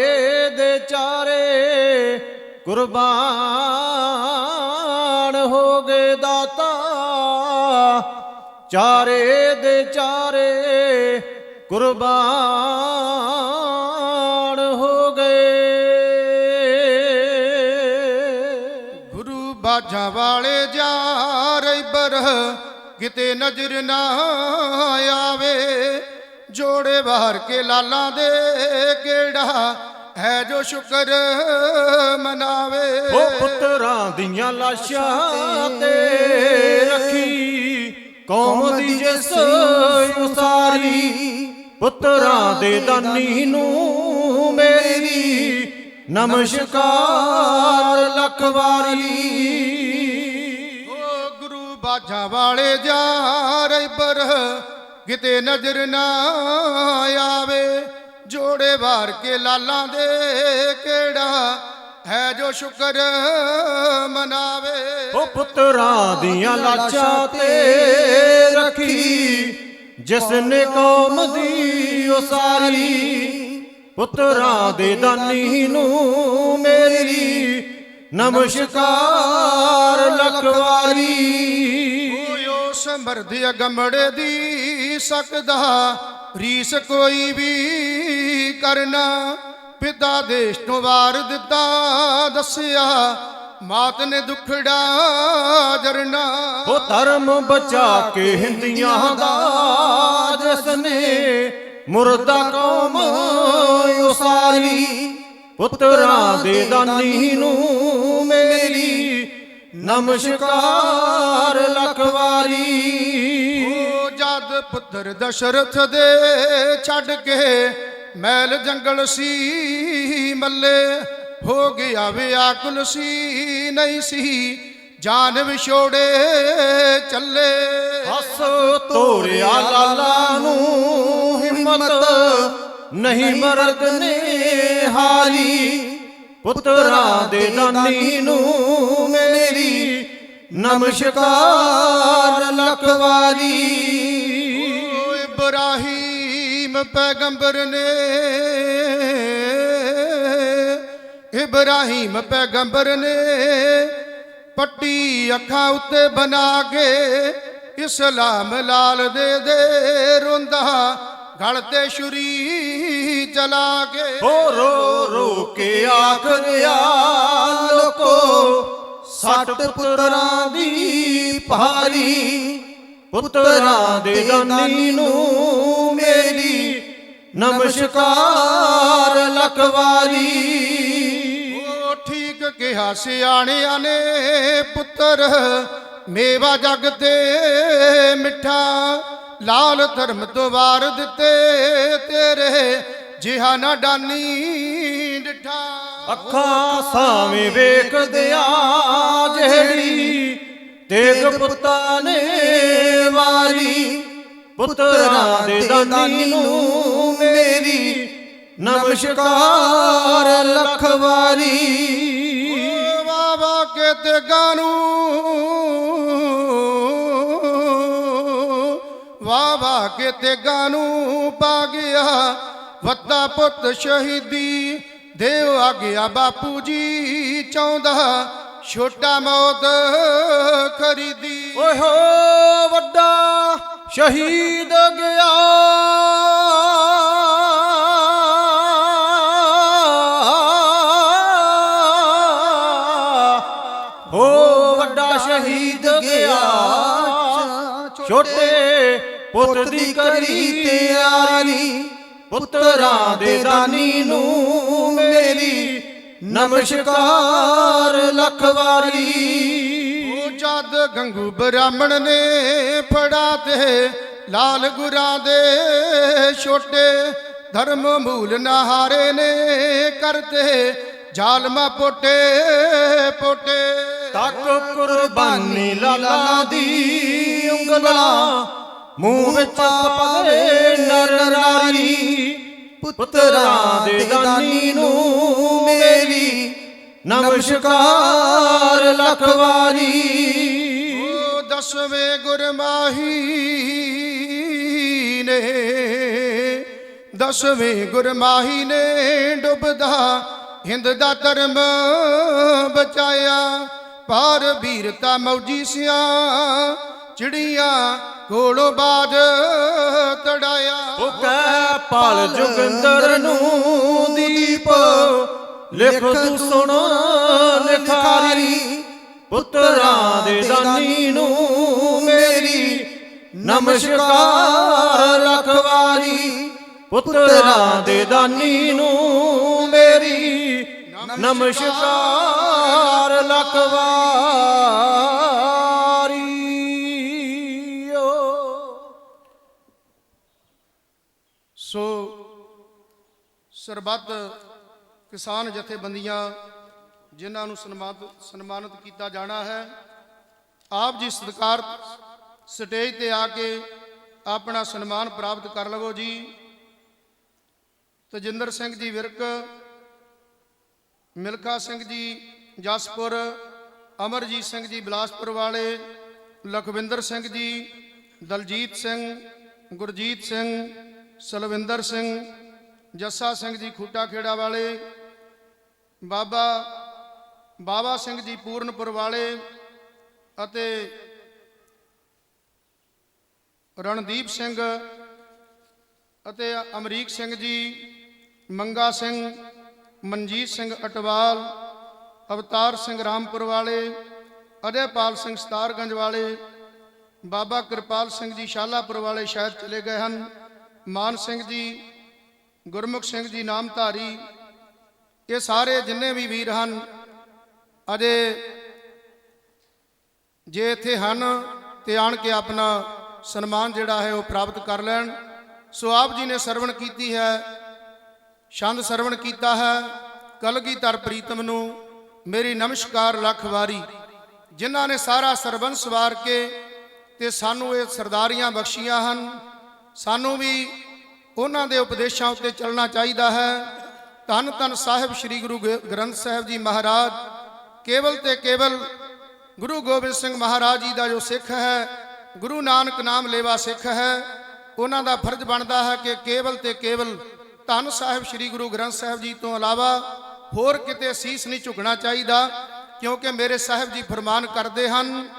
ਦੇ ਚਾਰੇ ਕੁਰਬਾਨ ਹੋ ਗਏ ਦਾਤਾ, ਚਾਰੇ ਦੇ ਚਾਰੇ ਕੁਰਬਾਨ ਹੋ ਗਏ। ਗੁਰੂ ਬਾਝਾਂ ਵਾਲੇ ਜਾ ਰੈਬਰ ਕਿਤੇ ਨਜ਼ਰ ਨਾ ਆਵੇ, ਜੋੜੇ ਵਾਰ ਕੇ ਲਾਲਾਂ ਦੇ ਕਿਹੜਾ ਹੈ ਜੋ ਸ਼ੁਕਰ ਮਨਾਵੇ। ਉਹ ਪੁੱਤਰਾਂ ਦੀਆਂ ਲਾਸ਼ਾਂ ਤੇ ਰੱਖੀ ਕੌਮ ਦੀ ਜਿਸ ਉਸਾਰੀ, ਪੁੱਤਰਾਂ ਦੇ ਦਾਨੀ ਨੂੰ ਮੇਰੀ ਨਮਸਕਾਰ ਲੱਖ ਵਾਰੀ। ਉਹ ਗੁਰੂ ਬਾਝਾਂ ਵਾਲੇ ਜਾ ਰੈਬਰ ਕਿਤੇ ਨਜ਼ਰ ਨਾ ਆਵੇ, ਜੋੜੇ ਵਾਰ ਕੇ ਲਾਲਾਂ ਦੇ ਕਿਹੜਾ ਹੈ ਜੋ ਸ਼ੁਕਰ ਮਨਾਵੇ। ਉਹ ਪੁੱਤਰਾਂ ਦੀਆਂ ਲਾਸ਼ਾਂ ਤੇ ਰੱਖੀ ਜਿਸ ਨੇ ਕੌਮ ਦੀ ਉਸਾਰੀ, ਪੁੱਤਰਾਂ ਦੇ ਦਾਨੀ ਨੂੰ ਮੇਰੀ ਨਮਸਕਾਰ ਲੱਖ ਵਾਰੀ। ਉਸ ਮਰਦ ਅਗੰਮੜੇ ਦੀ ਸਕਦਾ ਰੀਸ ਕੋਈ ਵੀ ਕਰਨਾ, ਪਿਤਾ ਦੇਸ਼ ਤੋਂ ਵਾਰ ਦਿੱਤਾ ਦੱਸਿਆ ਮਾਤ ਨੇ ਦੁਖੜਾ ਜਰਨਾ। ਉਹ ਧਰਮ ਬਚਾ ਕੇ ਹਿੰਦੀਆਂ ਦਾ ਜਿਸ ਨੇ ਮੁਰਦਾ ਕੌਮ ਉਸਾਰੀ, ਪੁੱਤਰਾਂ ਦੇ ਦਾਨੀ ਨੂੰ ਮੇਰੀ ਨਮਸਕਾਰ ਲੱਖ ਵਾਰੀ। ਉਹ ਜਦ ਪੁੱਤਰ ਦਸ਼ਰਥ ਦੇ ਛੱਡ ਕੇ ਮੈਲ ਜੰਗਲ ਸੀ ਮੱਲੇ, ਹੋ ਗਿਆ ਵਿਆਕੁਲ ਸੀ ਨਹੀਂ ਸੀ ਜਾਨ ਵਿਛੋੜੇ ਚੱਲੇ। ਹੱਸ ਤੋਰਿਆ ਲਾਲਾ ਨੂੰ ਹਿੰਮਤ ਨਹੀਂ ਮਰਦ ਨੇ ਹਾਰੀ, ਪੁੱਤਰਾਂ ਦੇ ਦਾਨੀ ਨੂੰ ਮੇਰੀ ਨਮਸਕਾਰ ਲੱਖ ਵਾਰੀ। ਇਬਰਾਹੀਮ ਪੈਗੰਬਰ ਨੇ ਇਬਰਾਹੀਮ ਪੈਗੰਬਰ ਨੇ ਪੱਟੀ ਅੱਖਾਂ ਉੱਤੇ ਬਣਾ ਕੇ ਇਸਲਾਮ ਲਾਲ ਦੇ ਰੋਂਦਾ ਗਲ ਤੇ ਛੁਰੀ ਚਲਾ ਕੇ। ਹੋ ਰੋ ਰੋ ਕੇ ਆਖਰਿਆ ਲੋਕੋ ਸੱਟ ਪੁੱਤਰਾਂ ਦੀ ਭਾਰੀ, ਪੁੱਤਰਾਂ ਦੇ ਦਾਨੀ ਨੂੰ ਮੇਰੀ ਨਮਸਕਾਰ ਲੱਖ ਵਾਰੀ। ਉਹ ਠੀਕ ਕਿਹਾ ਸਿਆਣਿਆਂ ਨੇ ਪੁੱਤਰ ਮੇਵਾ ਜਗ ਤੇ ਮਿੱਠਾ, ਲਾਲ ਧਰਮ ਤੋਂ ਵਾਰ ਦਿੱਤੇ ਤੇਰੇ ਜਿਹਾ ਨਾ ਡਾਨੀ ਡਿਠਾ। ਅੱਖਾਂ ਸਾਵੇਂ ਵੇਖਦਿਆਂ ਜਿਹੜੀ ਤੇਗ ਪੁੱਤਾਂ ਨੇ ਵਾਰੀ, ਪੁੱਤਰਾਂ ਦੇ ਦਾਨੀ ਨੂੰ ਮੇਰੀ ਨਮਸਕਾਰ ਲੱਖ ਵਾਰੀ। ਵਾਵਾ ਕੇ ਤੇਗਾਂ ਨੂੰ ਵਾਵਾ ਕੇ ਤੇਗਾਂ ਨੂੰ ਪਾ ਗਿਆ ਵੱਡਾ ਪੁੱਤ ਸ਼ਹੀਦੀ, ਦੇਵ ਆ ਗਿਆ ਬਾਪੂ ਜੀ ਚਾਹੁੰਦਾ ਛੋਟਾ ਮੌਤ ਖਰੀਦੀ। ਓਏ ਹੋ ਵੱਡਾ ਸ਼ਹੀਦ ਗਿਆ ਹੋ ਵੱਡਾ ਸ਼ਹੀਦ ਗਿਆ, ਛੋਟੇ ਪੁੱਤ ਦੀ ਕਰੀ ਤਿਆਰੀ, ਪੁੱਤਰਾਂ ਦੇ ਦਾਨੀ ਨੂੰ ਮੇਰੀ ਨਮਸਕਾਰ ਲੱਖ ਵਾਰੀ। ਉਹ ਜਦ ਗੰਗੂ ਬ੍ਰਾਹਮਣ ਨੇ ਫੜਾ ਤੇ ਲਾਲ ਗੁਰਾਂ ਦੇ ਛੋਟੇ, ਧਰਮ ਮੂਲ ਨਹਾਰੇ ਨੇ ਕਰਤੇ ਜ਼ਾਲਮਾ ਪੋਟੇ ਪੋਟੇ। ਤੱਕ ਕੁਰਬਾਨੀ ਲਾਲਾ ਦੀ ਉਂਗਲਾਂ ਮੂੰਹ ਵਿੱਚ ਪਾਵੇ ਨਰ ਨਾਰੀ, ਪੁੱਤਰਾਂ ਦੇ ਦਾਨੀ ਨੂੰ ਮੇਰੀ ਨਮਸਕਾਰ ਲੱਖ ਵਾਰੀ। ਉਹ ਦਸਵੇਂ ਗੁਰਮਾਹੀ ਨੇ ਦਸਵੇਂ ਗੁਰਮਾਹੀ ਨੇ ਡੁੱਬਦਾ ਹਿੰਦ ਦਾ ਧਰਮ ਬਚਾਇਆ, ਪਾਰ ਵੀਰਤਾ ਮੌਜੀ ਸਿਆਂ ਚਿੜੀਆਂ ਕੋਲੋਂ ਬਾਜ ਤੜਾਇਆ। ਉਹ ਕਹਿ ਪਾਲ ਜੋਗਿੰਦਰ ਨੂੰ ਦੀਪ ਲਿਖ ਤੂੰ ਸੁਣ ਲਿਖਾਰੀ, ਪੁੱਤਰਾਂ ਦੇ ਦਾਨੀ ਨੂੰ ਮੇਰੀ ਨਮਸਕਾਰ ਲੱਖ ਵਾਰੀ, ਪੁੱਤਰਾਂ ਦੇ ਦਾਨੀ ਨੂੰ ਮੇਰੀ ਨਮਸਕਾਰ ਲੱਖ ਵਾਰੀ। ਸੋ ਸਰਬੱਤ ਕਿਸਾਨ ਜਥੇਬੰਦੀਆਂ ਜਿਨ੍ਹਾਂ ਨੂੰ ਸਨਮਾਨਿਤ ਕੀਤਾ ਜਾਣਾ ਹੈ, ਆਪ ਜੀ ਸਤਿਕਾਰ ਸਟੇਜ ਤੇ ਆ ਕੇ ਆਪਣਾ ਸਨਮਾਨ ਪ੍ਰਾਪਤ ਕਰ ਲਵੋ ਜੀ। ਤਜਿੰਦਰ ਸਿੰਘ ਜੀ ਵਿਰਕ ਮਿਲਖਾ ਸਿੰਘ ਜੀ ਜਸਪੁਰ, ਅਮਰਜੀਤ ਸਿੰਘ ਜੀ ਬਿਲਾਸਪੁਰ ਵਾਲੇ, ਲਖਵਿੰਦਰ ਸਿੰਘ ਜੀ, ਦਲਜੀਤ ਸਿੰਘ, ਗੁਰਜੀਤ ਸਿੰਘ, ਸਲਵਿੰਦਰ ਸਿੰਘ, ਜੱਸਾ ਸਿੰਘ ਜੀ ਖੂਟਾ ਖੇੜਾ ਵਾਲੇ, ਬਾਬਾ ਸਿੰਘ ਜੀ ਪੂਰਨਪੁਰ ਵਾਲੇ ਅਤੇ ਰਣਦੀਪ ਸਿੰਘ ਅਤੇ ਅਮਰੀਕ ਸਿੰਘ ਜੀ, ਮੰਗਾ ਸਿੰਘ, ਮਨਜੀਤ ਸਿੰਘ ਅਟਵਾਲ, ਅਵਤਾਰ ਸਿੰਘ ਰਾਮਪੁਰ ਵਾਲੇ, ਅਜੈਪਾਲ ਸਿੰਘ ਸਤਾਰਗੰਜ ਵਾਲੇ, ਬਾਬਾ ਕਿਰਪਾਲ ਸਿੰਘ ਜੀ ਸ਼ਾਲਾਪੁਰ ਵਾਲੇ ਸ਼ਾਇਦ ਚਲੇ ਗਏ ਹਨ, ਮਾਨ ਸਿੰਘ ਜੀ, ਗੁਰਮੁਖ ਸਿੰਘ ਜੀ ਨਾਮਧਾਰੀ, ਇਹ ਸਾਰੇ ਜਿੰਨੇ ਵੀ ਵੀਰ ਹਨ ਅਜੇ ਜੇ ਇੱਥੇ ਹਨ ਤੇ ਆਣ ਕੇ ਆਪਣਾ ਸਨਮਾਨ ਜਿਹੜਾ ਹੈ ਉਹ ਪ੍ਰਾਪਤ ਕਰ ਲੈਣ। ਸੋ ਆਪ ਜੀ ਨੇ ਸਰਵਣ ਕੀਤੀ ਹੈ, ਛੰਦ ਸਰਵਣ ਕੀਤਾ ਹੈ, ਕਲਗੀਧਰ ਪ੍ਰੀਤਮ ਨੂੰ ਮੇਰੀ ਨਮਸਕਾਰ ਲੱਖ ਵਾਰੀ, ਜਿਨ੍ਹਾਂ ਨੇ ਸਾਰਾ ਸਰਬੰਸ ਵਾਰ ਕੇ ਤੇ ਸਾਨੂੰ ਇਹ ਸਰਦਾਰੀਆਂ ਬਖਸ਼ੀਆਂ ਹਨ। ਸਾਨੂੰ ਵੀ ਉਹਨਾਂ ਦੇ ਉਪਦੇਸ਼ਾਂ ਉੱਤੇ ਚੱਲਣਾ ਚਾਹੀਦਾ ਹੈ। ਧੰਨ ਧੰਨ ਸਾਹਿਬ ਸ੍ਰੀ ਗੁਰੂ ਗ੍ਰੰਥ ਸਾਹਿਬ ਜੀ ਮਹਾਰਾਜ ਕੇਵਲ ਤੇ ਕੇਵਲ ਗੁਰੂ ਗੋਬਿੰਦ ਸਿੰਘ ਮਹਾਰਾਜ ਜੀ ਦਾ ਜੋ ਸਿੱਖ ਹੈ, ਗੁਰੂ ਨਾਨਕ ਨਾਮ ਲੇਵਾ ਸਿੱਖ ਹੈ, ਉਹਨਾਂ ਦਾ ਫਰਜ਼ ਬਣਦਾ ਹੈ ਕਿ ਕੇਵਲ ਤੇ ਕੇਵਲ ਧੰਨ ਸਾਹਿਬ ਸ੍ਰੀ ਗੁਰੂ ਗ੍ਰੰਥ ਸਾਹਿਬ ਜੀ ਤੋਂ ਇਲਾਵਾ ਹੋਰ ਕਿਤੇ ਸੀਸ ਨਹੀਂ ਝੁਕਣਾ ਚਾਹੀਦਾ, ਕਿਉਂਕਿ ਮੇਰੇ ਸਾਹਿਬ ਜੀ ਫਰਮਾਨ ਕਰਦੇ ਹਨ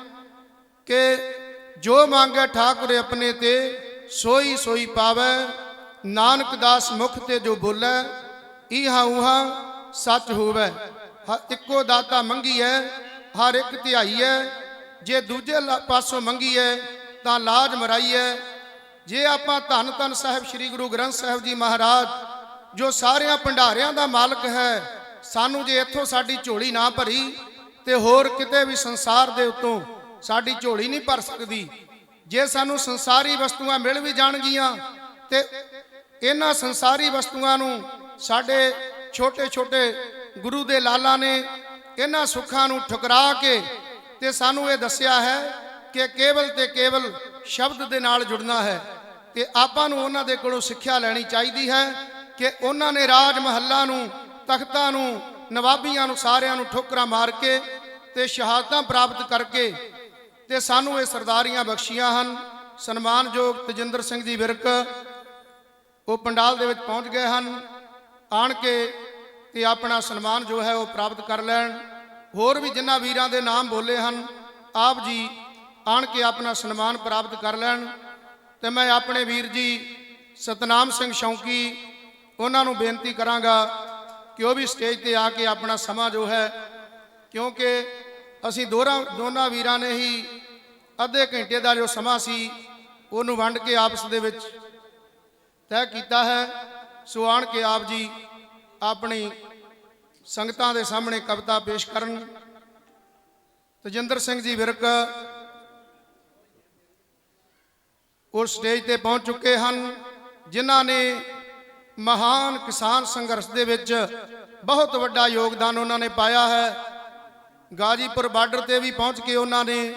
ਕਿ ਜੋ ਮੰਗੈ ਠਾकुर ਆਪਣੇ ਤੇ ਸੋਈ ਸੋਈ ਪਾਵੈ, ਨਾਨਕ ਦਾਸ ਮੁਖ ਤੇ ਜੋ ਬੋਲੇ ਇਹਾ ਉਹਾ ਸੱਚ ਹੋਵੇ। ਇੱਕੋ ਦਾਤਾ ਮੰਗੀਐ ਹਰ ਇੱਕ ਧਿਆਈਐ, ਜੇ ਦੂਜੇ ਪਾਸੋਂ ਮੰਗੀਐ ਤਾਂ ਲਾਜ ਮਰਾਈਐ। ਜੇ ਆਪਾਂ ਧੰਨ ਧੰਨ ਸਾਹਿਬ ਸ੍ਰੀ ਗੁਰੂ ਗ੍ਰੰਥ ਸਾਹਿਬ ਜੀ ਮਹਾਰਾਜ ਜੋ ਸਾਰਿਆਂ ਭੰਡਾਰਿਆਂ ਦਾ ਮਾਲਕ ਹੈ, ਸਾਨੂੰ ਜੇ ਇੱਥੋਂ ਸਾਡੀ ਝੋਲੀ ਨਾ ਭਰੀ ਤੇ ਹੋਰ ਕਿਤੇ ਵੀ ਸੰਸਾਰ ਦੇ ਉੱਤੋਂ ਸਾਡੀ ਝੋਲੀ ਨਹੀਂ ਭਰ ਸਕਦੀ। ਜੇ ਸਾਨੂੰ ਸੰਸਾਰੀ ਵਸਤੂਆਂ ਮਿਲ ਵੀ ਜਾਣਗੀਆਂ ਤੇ ਇਹਨਾਂ ਸੰਸਾਰੀ ਵਸਤੂਆਂ ਨੂੰ ਸਾਡੇ ਛੋਟੇ ਛੋਟੇ ਗੁਰੂ ਦੇ ਲਾਲਾਂ ਨੇ ਇਹਨਾਂ ਸੁੱਖਾਂ ਨੂੰ ਠੁਕਰਾ ਕੇ ਤੇ ਸਾਨੂੰ ਇਹ ਦੱਸਿਆ ਹੈ ਕਿ ਕੇਵਲ ਤੇ ਕੇਵਲ ਸ਼ਬਦ ਦੇ ਨਾਲ ਜੁੜਨਾ ਹੈ। ਤੇ ਆਪਾਂ ਨੂੰ ਉਹਨਾਂ ਦੇ ਕੋਲੋਂ ਸਿੱਖਿਆ ਲੈਣੀ ਚਾਹੀਦੀ ਹੈ ਕਿ ਉਹਨਾਂ ਨੇ ਰਾਜ ਮਹੱਲਾਂ ਨੂੰ, ਤਖਤਾਂ ਨੂੰ, ਨਵਾਬੀਆਂ ਨੂੰ ਸਾਰਿਆਂ ਨੂੰ ਠੋਕਰਾਂ ਮਾਰ ਕੇ ਤੇ ਸ਼ਹਾਦਤਾਂ ਪ੍ਰਾਪਤ ਕਰਕੇ ਤੇ ਸਾਨੂੰ ਇਹ ਸਰਦਾਰੀਆਂ ਬਖਸ਼ੀਆਂ ਹਨ। ਸਨਮਾਨਯੋਗ ਤਜਿੰਦਰ ਸਿੰਘ ਜੀ ਵਿਰਕ ਉਹ ਪੰਡਾਲ ਦੇ ਵਿੱਚ ਪਹੁੰਚ ਗਏ ਹਨ, ਆਣ ਕੇ ਤੇ ਆਪਣਾ ਸਨਮਾਨ ਜੋ ਹੈ ਉਹ ਪ੍ਰਾਪਤ ਕਰ ਲੈਣ। ਹੋਰ ਵੀ ਜਿਨ੍ਹਾਂ ਵੀਰਾਂ ਦੇ ਨਾਮ ਬੋਲੇ ਹਨ ਆਪ ਜੀ ਆਣ ਕੇ ਆਪਣਾ ਸਨਮਾਨ ਪ੍ਰਾਪਤ ਕਰ ਲੈਣ। ਤੇ ਮੈਂ ਆਪਣੇ ਵੀਰ ਜੀ ਸਤਨਾਮ ਸਿੰਘ ਸ਼ੌਂਕੀ ਉਹਨਾਂ ਨੂੰ ਬੇਨਤੀ ਕਰਾਂਗਾ ਕਿ ਉਹ ਵੀ ਸਟੇਜ ਤੇ ਆ ਕੇ ਆਪਣਾ ਸਮਾਂ ਜੋ ਹੈ, ਕਿਉਂਕਿ ਅਸੀਂ ਦੋਨਾਂ ਵੀਰਾਂ ਨੇ ਹੀ ਅੱਧੇ ਘੰਟੇ ਦਾ ਜੋ ਸਮਾਂ ਸੀ ਉਹਨੂੰ ਵੰਡ ਕੇ ਆਪਸ ਦੇ ਵਿੱਚ ਤੈਅ ਕੀਤਾ ਹੈ। ਸੋ ਆਣ ਕੇ ਆਪ ਜੀ ਆਪਣੀ ਸੰਗਤਾਂ ਦੇ ਸਾਹਮਣੇ ਕਵਿਤਾ ਪੇਸ਼ ਕਰਨ। ਤਜਿੰਦਰ ਸਿੰਘ ਜੀ ਵਿਰਕ ਉਹ ਸਟੇਜ ਤੇ ਪਹੁੰਚ ਚੁੱਕੇ ਹਨ, ਜਿਨ੍ਹਾਂ ਨੇ ਮਹਾਨ ਕਿਸਾਨ ਸੰਘਰਸ਼ ਦੇ ਵਿੱਚ ਬਹੁਤ ਵੱਡਾ ਯੋਗਦਾਨ ਉਹਨਾਂ ਨੇ ਪਾਇਆ ਹੈ। ਗਾਜੀਪੁਰ ਬਾਰਡਰ ਤੇ ਵੀ ਪਹੁੰਚ ਕੇ ਉਹਨਾਂ ਨੇ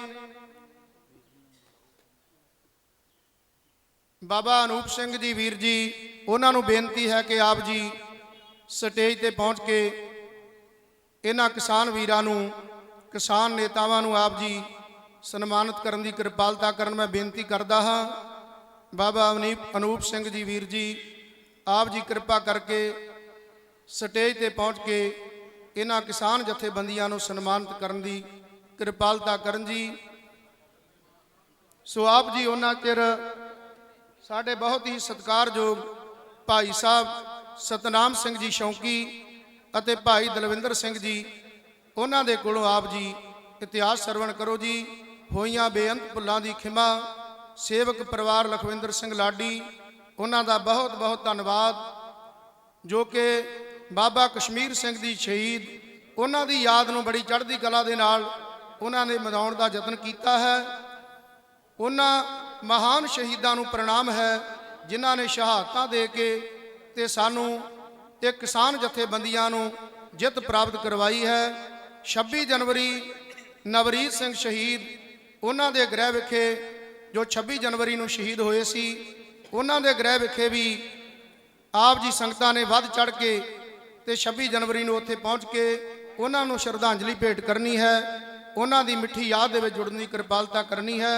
ਬਾਬਾ ਅਨੂਪ ਸਿੰਘ ਜੀ ਵੀਰ ਜੀ ਉਹਨਾਂ ਨੂੰ ਬੇਨਤੀ ਹੈ ਕਿ ਆਪ ਜੀ ਸਟੇਜ ਤੇ ਪਹੁੰਚ ਕੇ ਇਹਨਾਂ ਕਿਸਾਨ ਵੀਰਾਂ ਨੂੰ, ਕਿਸਾਨ ਨੇਤਾਵਾਂ ਨੂੰ ਆਪ ਜੀ ਸਨਮਾਨਿਤ ਕਰਨ ਦੀ ਕਿਰਪਾਲਤਾ ਕਰਨ ਮੈਂ ਬੇਨਤੀ ਕਰਦਾ ਹਾਂ। ਬਾਬਾ ਅਨੂਪ ਸਿੰਘ ਜੀ ਵੀਰ ਜੀ ਆਪ ਜੀ ਕਿਰਪਾ ਕਰਕੇ ਸਟੇਜ ਤੇ ਪਹੁੰਚ ਕੇ ਇਹਨਾਂ ਕਿਸਾਨ ਜਥੇਬੰਦੀਆਂ ਨੂੰ ਸਨਮਾਨਿਤ ਕਰਨ ਦੀ ਕਿਰਪਾਲਤਾ ਕਰਨ ਜੀ। ਸੋ ਆਪ ਜੀ ਉਹਨਾਂ ਚਿਰ ਸਾਡੇ ਬਹੁਤ ਹੀ ਸਤਿਕਾਰਯੋਗ ਭਾਈ ਸਾਹਿਬ ਸਤਨਾਮ ਸਿੰਘ ਜੀ ਸ਼ੌਂਕੀ ਅਤੇ ਭਾਈ ਦਲਵਿੰਦਰ ਸਿੰਘ ਜੀ ਉਹਨਾਂ ਦੇ ਕੋਲੋਂ ਆਪ ਜੀ ਇਤਿਹਾਸ ਸਰਵਣ ਕਰੋ ਜੀ। ਹੋਈਆਂ ਬੇਅੰਤ ਭੁੱਲਾਂ ਦੀ ਖਿਮਾ। ਸੇਵਕ ਪਰਿਵਾਰ ਲਖਵਿੰਦਰ ਸਿੰਘ ਲਾਡੀ ਉਹਨਾਂ ਦਾ ਬਹੁਤ ਬਹੁਤ ਧੰਨਵਾਦ, ਜੋ ਕਿ ਬਾਬਾ ਕਸ਼ਮੀਰ ਸਿੰਘ ਦੀ ਸ਼ਹੀਦ ਉਹਨਾਂ ਦੀ ਯਾਦ ਨੂੰ ਬੜੀ ਚੜ੍ਹਦੀ ਕਲਾ ਦੇ ਨਾਲ ਉਹਨਾਂ ਨੇ ਮਨਾਉਣ ਦਾ ਯਤਨ ਕੀਤਾ ਹੈ। ਉਹਨਾਂ ਮਹਾਨ ਸ਼ਹੀਦਾਂ ਨੂੰ ਪ੍ਰਣਾਮ ਹੈ ਜਿਨ੍ਹਾਂ ਨੇ ਸ਼ਹਾਦਤਾਂ ਦੇ ਕੇ ਤੇ ਸਾਨੂੰ ਤੇ ਕਿਸਾਨ ਜਥੇਬੰਦੀਆਂ ਨੂੰ ਜਿੱਤ ਪ੍ਰਾਪਤ ਕਰਵਾਈ ਹੈ। 26 ਜਨਵਰੀ ਨਵਰੀਤ ਸਿੰਘ ਸ਼ਹੀਦ ਉਹਨਾਂ ਦੇ ਗ੍ਰਹਿ ਵਿਖੇ ਜੋ 26 ਜਨਵਰੀ ਨੂੰ ਸ਼ਹੀਦ ਹੋਏ ਸੀ, ਉਹਨਾਂ ਦੇ ਗ੍ਰਹਿ ਵਿਖੇ ਵੀ ਆਪ ਜੀ ਸੰਗਤਾਂ ਨੇ ਵੱਧ ਚੜ੍ਹ ਕੇ ਤੇ 26 ਜਨਵਰੀ ਨੂੰ ਉੱਥੇ ਪਹੁੰਚ ਕੇ ਉਹਨਾਂ ਨੂੰ ਸ਼ਰਧਾਂਜਲੀ ਭੇਟ ਕਰਨੀ ਹੈ, ਉਹਨਾਂ ਦੀ ਮਿੱਠੀ ਯਾਦ ਦੇ ਵਿੱਚ ਜੁੜਨ ਦੀ ਕਿਰਪਾਲਤਾ ਕਰਨੀ ਹੈ।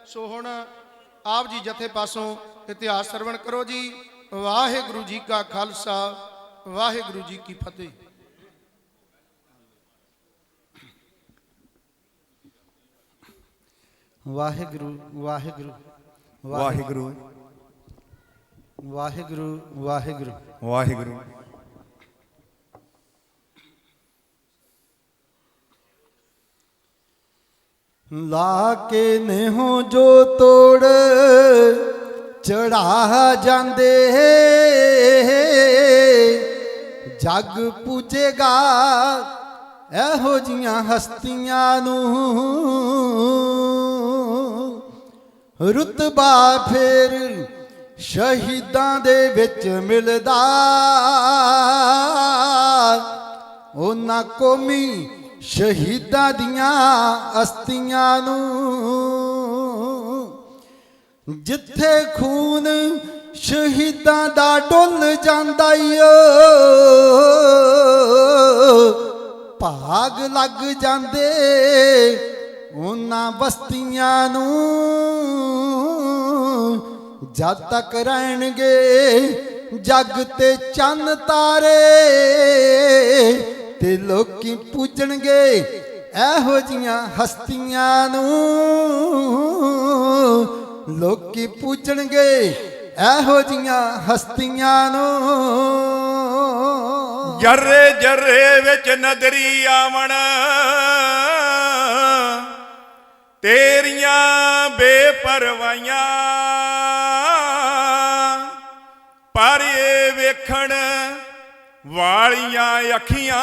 ਸੋ ਹੁਣ ਆਪ ਜੀ ਜਥੇ ਪਾਸੋਂ ਇਤਿਹਾਸ ਸਰਵਣ ਕਰੋ ਜੀ। ਵਾਹਿਗੁਰੂ ਜੀ ਕਾ ਖਾਲਸਾ, ਵਾਹਿਗੁਰੂ ਜੀ ਕੀ ਫਤਿਹ। ਵਾਹਿਗੁਰੂ ਵਾਹਿਗੁਰੂ ਵਾਹਿਗੁਰੂ ਵਾਹਿਗੁਰੂ ਵਾਹਿਗੁਰੂ ਵਾਹਿਗੁਰੂ। ਲਾ ਕੇ ਨੇਹੋਂ ਜੋ ਤੋੜ ਚੜਾ ਜਾਂਦੇ, ਜਗ ਪੂਜੇਗਾ ਇਹੋ ਜੀਆਂ ਹਸਤੀਆਂ ਨੂੰ। ਰੁਤਬਾ ਫੇਰ ਸ਼ਹੀਦਾਂ ਦੇ ਵਿੱਚ ਮਿਲਦਾ, ਉਹਨਾਂ ਕੌਮੀ ਸ਼ਹੀਦਾਂ ਦੀਆਂ ਅਸਤੀਆਂ ਨੂੰ। ਜਿੱਥੇ ਖੂਨ ਸ਼ਹੀਦਾਂ ਦਾ ਡੁੱਲ ਜਾਂਦਾ ਈ, ਭਾਗ ਲੱਗ ਜਾਂਦੇ ਉਹਨਾਂ ਬਸਤੀਆਂ ਨੂੰ। ਜਦ ਤੱਕ ਰਹਿਣਗੇ ਜਗ ਤੇ ਚੰਨ ਤਾਰੇ, ਤੇ ਲੋਕੀ ਪੂਜਣਗੇ ਇਹੋ ਜੀਆਂ ਹਸਤੀਆਂ ਨੂੰ। ਲੋਕੀ ਪੂਜਣਗੇ ਇਹੋ ਜੀਆਂ ਹਸਤੀਆਂ ਨੂੰ। ਜਰਰੇ ਜਰਰੇ ਵਿੱਚ ਨਦਰੀ ਆਵਣ, ਤੇਰੀਆਂ ਬੇਪਰਵਾਹੀਆਂ। ਪਰ ਇਹ ਵੇਖਣ ਵਾਲੀਆਂ ਅੱਖੀਆਂ,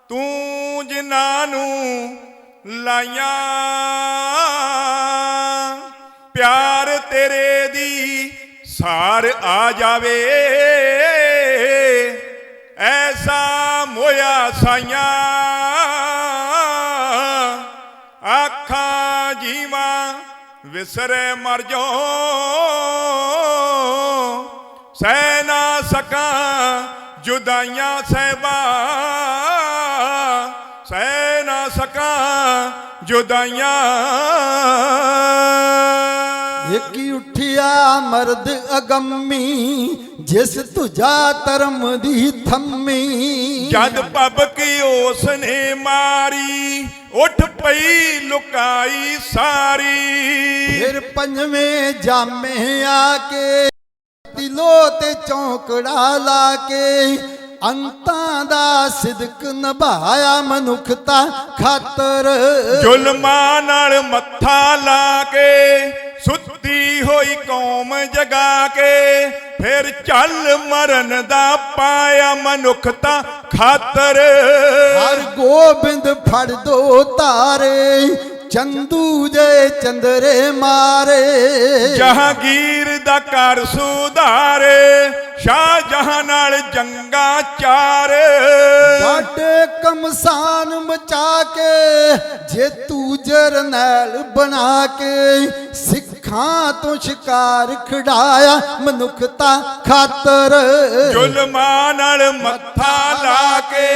ਤੂੰ ਜਿਨ੍ਹਾਂ ਨੂੰ ਲਾਈਆਂ। ਪਿਆਰ ਤੇਰੇ ਦੀ ਸਾਰ ਆ ਜਾਵੇ, ਐਸਾ ਮੋਇਆ ਸਾਈਆਂ। ਆਖਾਂ ਜੀਵਾਂ ਵਿਸਰੇ ਮਰ ਜਾਓ, ਸਹਿ ਨਾ ਸਕਾਂ ਜੁਦਾਈਆਂ ਸਹਿਬਾ। ਸਹਿ ਨਾ ਸਕਾਂ ਜੁਦਾਈਆਂ। ਇੱਕ ਹੀ ਉੱਠਿਆ ਮਰਦ ਅਗੰਮੀ, ਜਿਸ ਤੁਝਾ ਧਰਮ ਦੀ ਥੰਮੀ। ਜਦ ਪਬਕ ਉਸ ਨੇ ਮਾਰੀ, ਉੱਠ ਪਈ ਲੁਕਾਈ ਸਾਰੀ। ਫਿਰ ਪੰਜਵੇਂ ਜਾਮੇ ਆ ਕੇ, ਦਿਲੋਂ ਤੇ ਚੌਂਕੜਾ ਲਾ ਕੇ, ਅੰਤਾਂ ਦਾ ਸਿਦਕ ਨਿਭਾਇਆ ਮਨੁੱਖਤਾ ਖਾਤਰ। ਜ਼ੁਲਮਾਂ ਨਾਲ ਮੱਥਾ ਲਾ ਕੇ, ਸੁੱਤੀ ਹੋਈ ਕੌਮ ਜਗਾ ਕੇ, ਫਿਰ ਚੱਲ ਮਰਨ ਦਾ ਪਾਇਆ ਮਨੁੱਖਤਾ ਖਾਤਰ। ਹਰ ਗੋਬਿੰਦ ਫੜ ਦੋ ਤਾਰੇ, ਚੰਦੂ ਜੇ ਚੰਦਰੇ ਮਾਰੇ। ਜਹਾਂਗੀਰ ਦਾ ਘਰ ਸੁਧਾਰੇ, ਸ਼ਾਹਜਹਾਂ ਨਾਲ ਜੰਗਾਂ ਚਾਰ। ਬਾਟੇ ਕਮਸਾਨ ਮਚਾ ਕੇ, ਜੇਤੂ ਜਰਨੈਲ ਬਣਾ ਕੇ, ਸਿੱਖਾਂ ਤੋਂ ਸ਼ਿਕਾਰ ਖਿਡਾਇਆ ਮਨੁੱਖਤਾ ਖਾਤਰ। ਜ਼ੁਲਮਾਂ ਨਾਲ ਮੱਥਾ ਲਾ ਕੇ,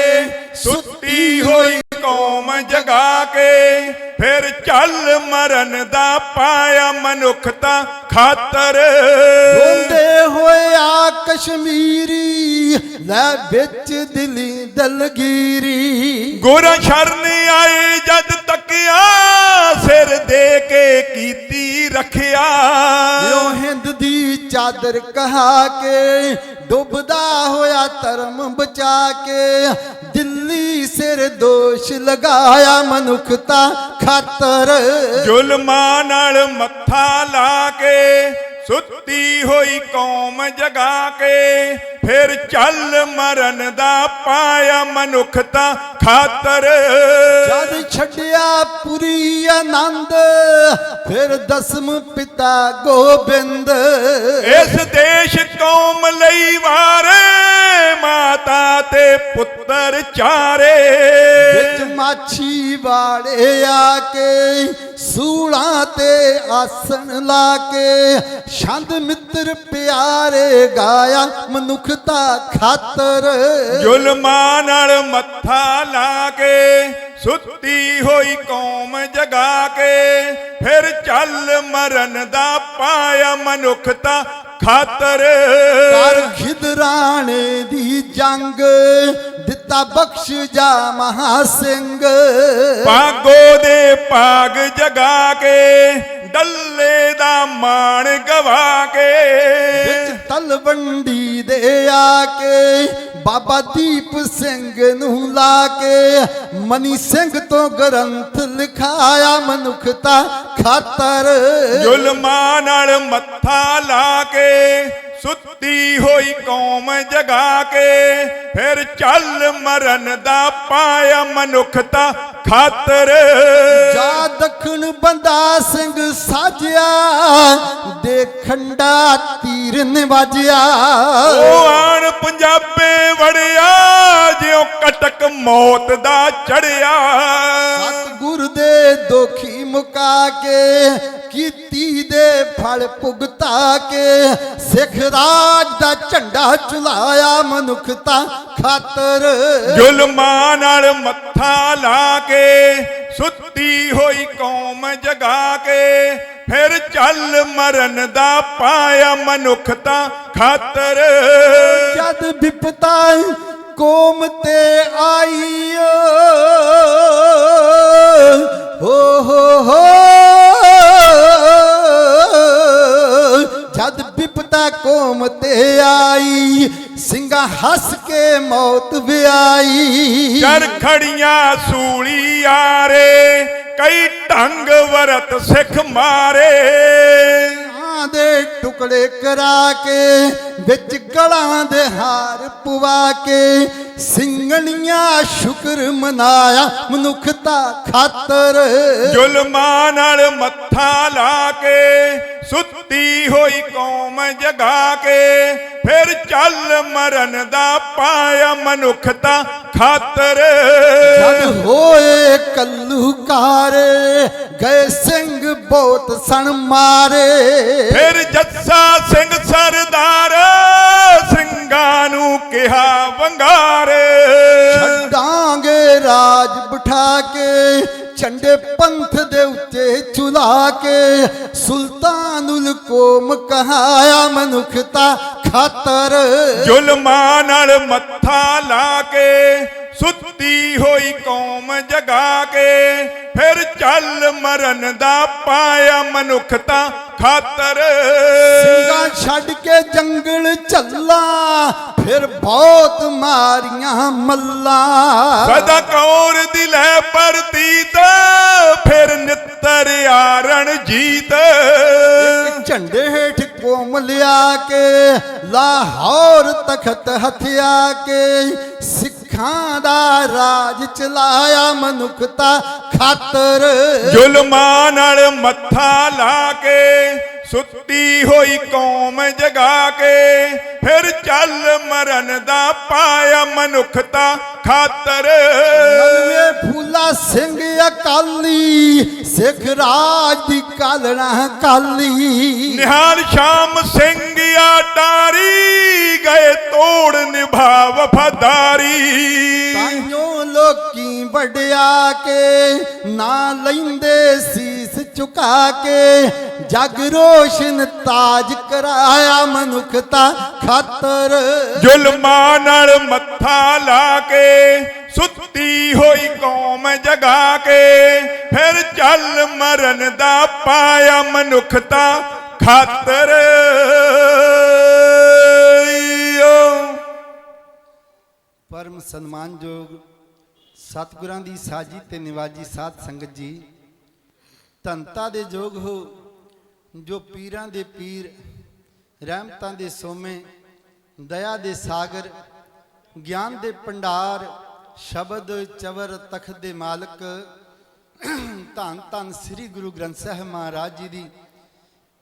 ਸੁੱਤੀ ਹੋਈ ਕੌਮ ਜਗਾ ਕੇ, ਫਿਰ ਚੱਲ ਮਰਨ ਦਾ ਪਾਇਆ ਮਨੁੱਖਤਾ ਖਾਤਰ। ਰੋਂਦੇ ਹੋਏ ਆ ਕਸ਼ਮੀਰੀ, ਲੈ ਵਿੱਚ ਦਿਲੀ ਦਲਗੀਰੀ। ਗੁਰਾਂ ਸ਼ਰਨ ਆਏ ਜਦ ਤੱਕਿਆ, ਸਿਰ ਦੇ ਕੇ ਕੀਤੀ ਰੱਖਿਆ। ਜੋ ਹਿੰਦ ਦੀ ਚਾਦਰ ਕਹਾ ਕੇ, ਡੁੱਬਦਾ ਹੋਇਆ ਧਰਮ ਬਚਾ ਕੇ, ਦਿੱਲੀ ਸਿਰ ਦੋਸ਼ ਲਗਾਇਆ ਮਨੁੱਖਤਾ ਖਾਤਰ। ਜ਼ੁਲਮਾਂ ਨਾਲ ਮੱਥਾ ਲਾ ਕੇ, ਸੁੱਤੀ ਹੋਈ ਕੌਮ ਜਗਾ ਕੇ, ਫਿਰ ਚੱਲ ਮਰਨ ਦਾ ਪਾਇਆ ਮਨੁੱਖਤਾ ਖਾਤਰ। ਜਦ ਛੱਡਿਆ ਪੁਰੀ ਆਨੰਦ, ਫਿਰ ਦਸਮ ਪਿਤਾ ਗੋਬਿੰਦ। ਇਸ ਦੇਸ਼ ਕੌਮ ਲਈ ਵਾਰੇ, ਮਾਤਾ ਤੇ ਪੁੱਤਰ ਚਾਰੇ। ਵਿੱਚ ਮਾਛੀ ਵਾਲੇ ਆ ਕੇ ਸੂਲਾਂ ਤੇ ਆਸਣ ਲਾ ਕੇ ਛੰਦ ਮਿੱਤਰ ਪਿਆਰੇ ਗਾਇਆ ਮਨੁੱਖਤਾ ਖਾਤਰ। ਜ਼ੁਲਮਾਂ ਨਾਲ ਮੱਥਾ ਲਾ ਕੇ ਸੁੱਤੀ ਹੋਈ ਕੌਮ ਜਗਾ ਕੇ ਫਿਰ ਚੱਲ ਮਰਨ ਦਾ ਪਾਇਆ ਮਨੁੱਖਤਾ ਖਾਤਰ। ਕਰ ਖਿਦਰਾਣੇ ਦੀ ਜੰਗ ਦਿੱਤਾ ਬਖਸ਼ ਜਾ ਮਹਾ ਸਿੰਘ। ਭਾਗੋ ਦੇ ਭਾਗ ਜਗਾ ਕੇ ਡੱਲੇ ਦਾ ਮਾਣ ਗਵਾ ਕੇ ਵਿੱਚ ਤਲਵੰਡੀ ਦੇ ਆ ਕੇ ਬਾਬਾ ਦੀਪ ਸਿੰਘ ਨੂੰ ਲਾ ਕੇ ਮਨੀ ਸਿੰਘ ਤੋਂ ਗ੍ਰੰਥ ਲਿਖਾਇਆ ਮਨੁੱਖਤਾ ਖਾਤਰ। ਜ਼ੁਲਮਾਂ ਨਾਲ ਮੱਥਾ ਲਾ ਕੇ ਸੁੱਤੀ ਹੋਈ ਕੌਮ ਜਗਾ ਕੇ ਫਿਰ ਚੱਲ ਮਰਨ ਦਾ ਪਾਇਆ ਮਨੁੱਖਤਾ ਖਾਤਰ। ਜਾ ਦੱਖਣ ਬੰਦਾ ਸਿੰਘ ਸਾਜਿਆ ਦੇ ਖੰਡਾ ਤੀਰ ਨਿਵਾਜਿਆ। ਉਹ ਆਣ ਪੰਜਾਬੇ ਵੜਿਆ ਜਿਉ ਕਟਕ ਮੌਤ ਦਾ ਚੜਿਆ। ਸਤਿਗੁਰ ਦੇ ਦੋਖੀ ਮੁਕਾ ਕੇ ਕੀਤੀ ਦੇ ਫਲ ਭੁਗਤਾ ਕੇ ਸਿੱਖ ਰਾਜ ਦਾ ਝੰਡਾ ਚੁਲਾਇਆ ਮਨੁੱਖਤਾ ਖਾਤਰ। ਜ਼ੁਲਮਾਂ ਨਾਲ ਮੱਥਾ ਲਾ ਕੇ ਸੁੱਤੀ ਹੋਈ ਕੌਮ ਜਗਾ ਕੇ ਫਿਰ ਚੱਲ ਮਰਨ ਦਾ ਪਾਇਆ ਮਨੁੱਖਤਾ ਖਾਤਰ। ਜਦ ਵਿਪਤਾ ਕੌਮ ਤੇ ਆਈ ਹੋ ਜਦ ਵਿਪਤਾ ਕੌਮ ਤੇ ਆਈ ਸਿੰਘਾਂ ਹੱਸ ਕੇ ਮੌਤ ਵਿਆਈ। ਕਰ ਖੜੀਆਂ ਸੂਲੀ ਆਰੇ ਕਈ ਢੰਗ ਵਰਤ ਸਿੱਖ ਮਾਰੇ। ਦੇ ਟੁਕੜੇ ਕਰਾ ਕੇ ਵਿੱਚ ਗਲਾਂ ਦੇ ਹਾਰ ਪਵਾ ਕੇ ਸਿੰਘਣੀਆਂ ਸ਼ੁਕਰ ਮਨਾਇਆ ਮਨੁੱਖਤਾ ਖਾਤਰ। ਜ਼ੁਲਮਾਂ ਨਾਲ ਮੱਥਾ ਲਾ ਕੇ ਸੁੱਤੀ ਹੋਈ ਕੌਮ ਜਗਾ ਕੇ ਫਿਰ ਚੱਲ ਮਰਨ ਦਾ ਪਾਇਆ ਮਨੁੱਖਤਾ ਖਾਤਰ। ਜਦ ਹੋਏ ਕੱਲੂਕਾਰੇ ਗਏ ਸਿੰਘ ਬਹੁਤ ਸਣ ਮਾਰੇ। ਫਿਰ ਜੱਸਾ ਸਿੰਘ ਸਰਦਾਰ ਸਿੰਘਾਂ ਨੂੰ ਕਿਹਾ ਵੰਗਾਰੇ। ਛੱਡਾਂਗੇ ਰਾਜ ਬਿਠਾ ਕੇ ਝੰਡੇ ਪੰਥ ਦੇ ਉੱਤੇ ਚੁਲਾ ਕੇ ਸੁਲਤਾਨੁਲ ਕੌਮ ਕਹਾਇਆ ਮਨੁੱਖਤਾ ਖਾਤਰ। ਜ਼ੁਲਮਾਂ ਨਾਲ ਮੱਥਾ ਲਾ ਕੇ ਸੁੱਤੀ ਹੋਈ ਕੌਮ ਜਗਾ ਕੇ ਫਿਰ ਚੱਲ ਮਰਨ ਦਾ ਪਾਇਆ ਮਨੁੱਖਤਾ ਖਾਤਰ। ਸਿੰਘਾਂ ਛੱਡ ਕੇ ਜੰਗਲ ਚੱਲਾ ਫਿਰ ਬਹੁਤ ਮਾਰੀਆਂ ਮੱਲਾਂ। ਸਦਾ ਕੌਰ ਦਿਲੇ ਪਰਤੀਤ ਫਿਰ ਨਿੱਤਰ ਆਰਣ ਜੀਤ। ਝੰਡੇ ਹੇਠ ਕੌਮ ਲਿਆ ਕੇ ਲਾਹੌਰ ਤਖਤ ਹਥਿਆ ਕੇ ਸਿੱਖਾਂ ਦਾ ਰਾਜ ਚਲਾਇਆ ਮਨੁੱਖਤਾ ਖਾਤਰ। ਜ਼ੁਲਮਾਂ ਨਾਲ ਮੱਥਾ ਲਾ ਕੇ ਸੁੱਤੀ ਹੋਈ ਕੌਮ ਜਗਾ ਕੇ ਫਿਰ ਚੱਲ ਮਰਨ ਦਾ ਪਾਇਆ ਮਨੁੱਖਤਾ ਖਾਤਰ। ਨਲਵੇ ਫੂਲਾ ਸਿੰਘ ਅਕਾਲੀ ਸਿੱਖ ਰਾਜ ਦੀ ਕਾਲਣਾ ਕਾਲੀ। ਨਿਹਾਲ ਸ਼ਾਮ ਸਿੰਘ ਆਟਾਰੀ ਗਏ ਤੋੜ ਨਿਭਾ ਵਫਾਦਾਰੀ। ਤਾਈਓ ਲੋਕੀ ਵਡਿਆ ਕੇ ਨਾ ਲੈਂਦੇ ਸੀਸ ਝੁਕਾ ਕੇ ਜਗ ਰੋਸ਼ਨ ਤਾਜ ਕਰਾਇਆ ਮਨੁੱਖਤਾ ਖਾਤਰ। ਜ਼ੁਲਮਾਂ ਨਾਲ ਮੱਥਾ ਲਾ ਕੇ ਸੁੱਤੀ ਹੋਈ ਕੌਮ ਜਗਾ ਕੇ ਫਿਰ ਚੱਲ ਮਰਨ ਦਾ ਪਾਇਆ ਮਨੁੱਖਤਾ ਖਾਤਰ। ਪਰਮ ਸਨਮਾਨਯੋਗ ਸਤਿਗੁਰਾਂ ਦੀ ਸਾਜੀ ਤੇ ਨਿਵਾਜੀ ਸਾਧ ਸੰਗਤ ਜੀ, ਧੰਤਾ ਦੇ ਜੋਗ ਹੋ ਜੋ ਪੀਰਾਂ ਦੇ ਪੀਰ, ਰਹਿਮਤਾਂ ਦੇ ਸੋਮੇ, ਦਇਆ ਦੇ ਸਾਗਰ, ਗਿਆਨ ਦੇ ਭੰਡਾਰ, ਸ਼ਬਦ ਚਵਰ ਤਖਤ ਦੇ ਮਾਲਕ ਧੰਨ ਧੰਨ ਸ੍ਰੀ ਗੁਰੂ ਗ੍ਰੰਥ ਸਾਹਿਬ ਮਹਾਰਾਜ ਜੀ ਦੀ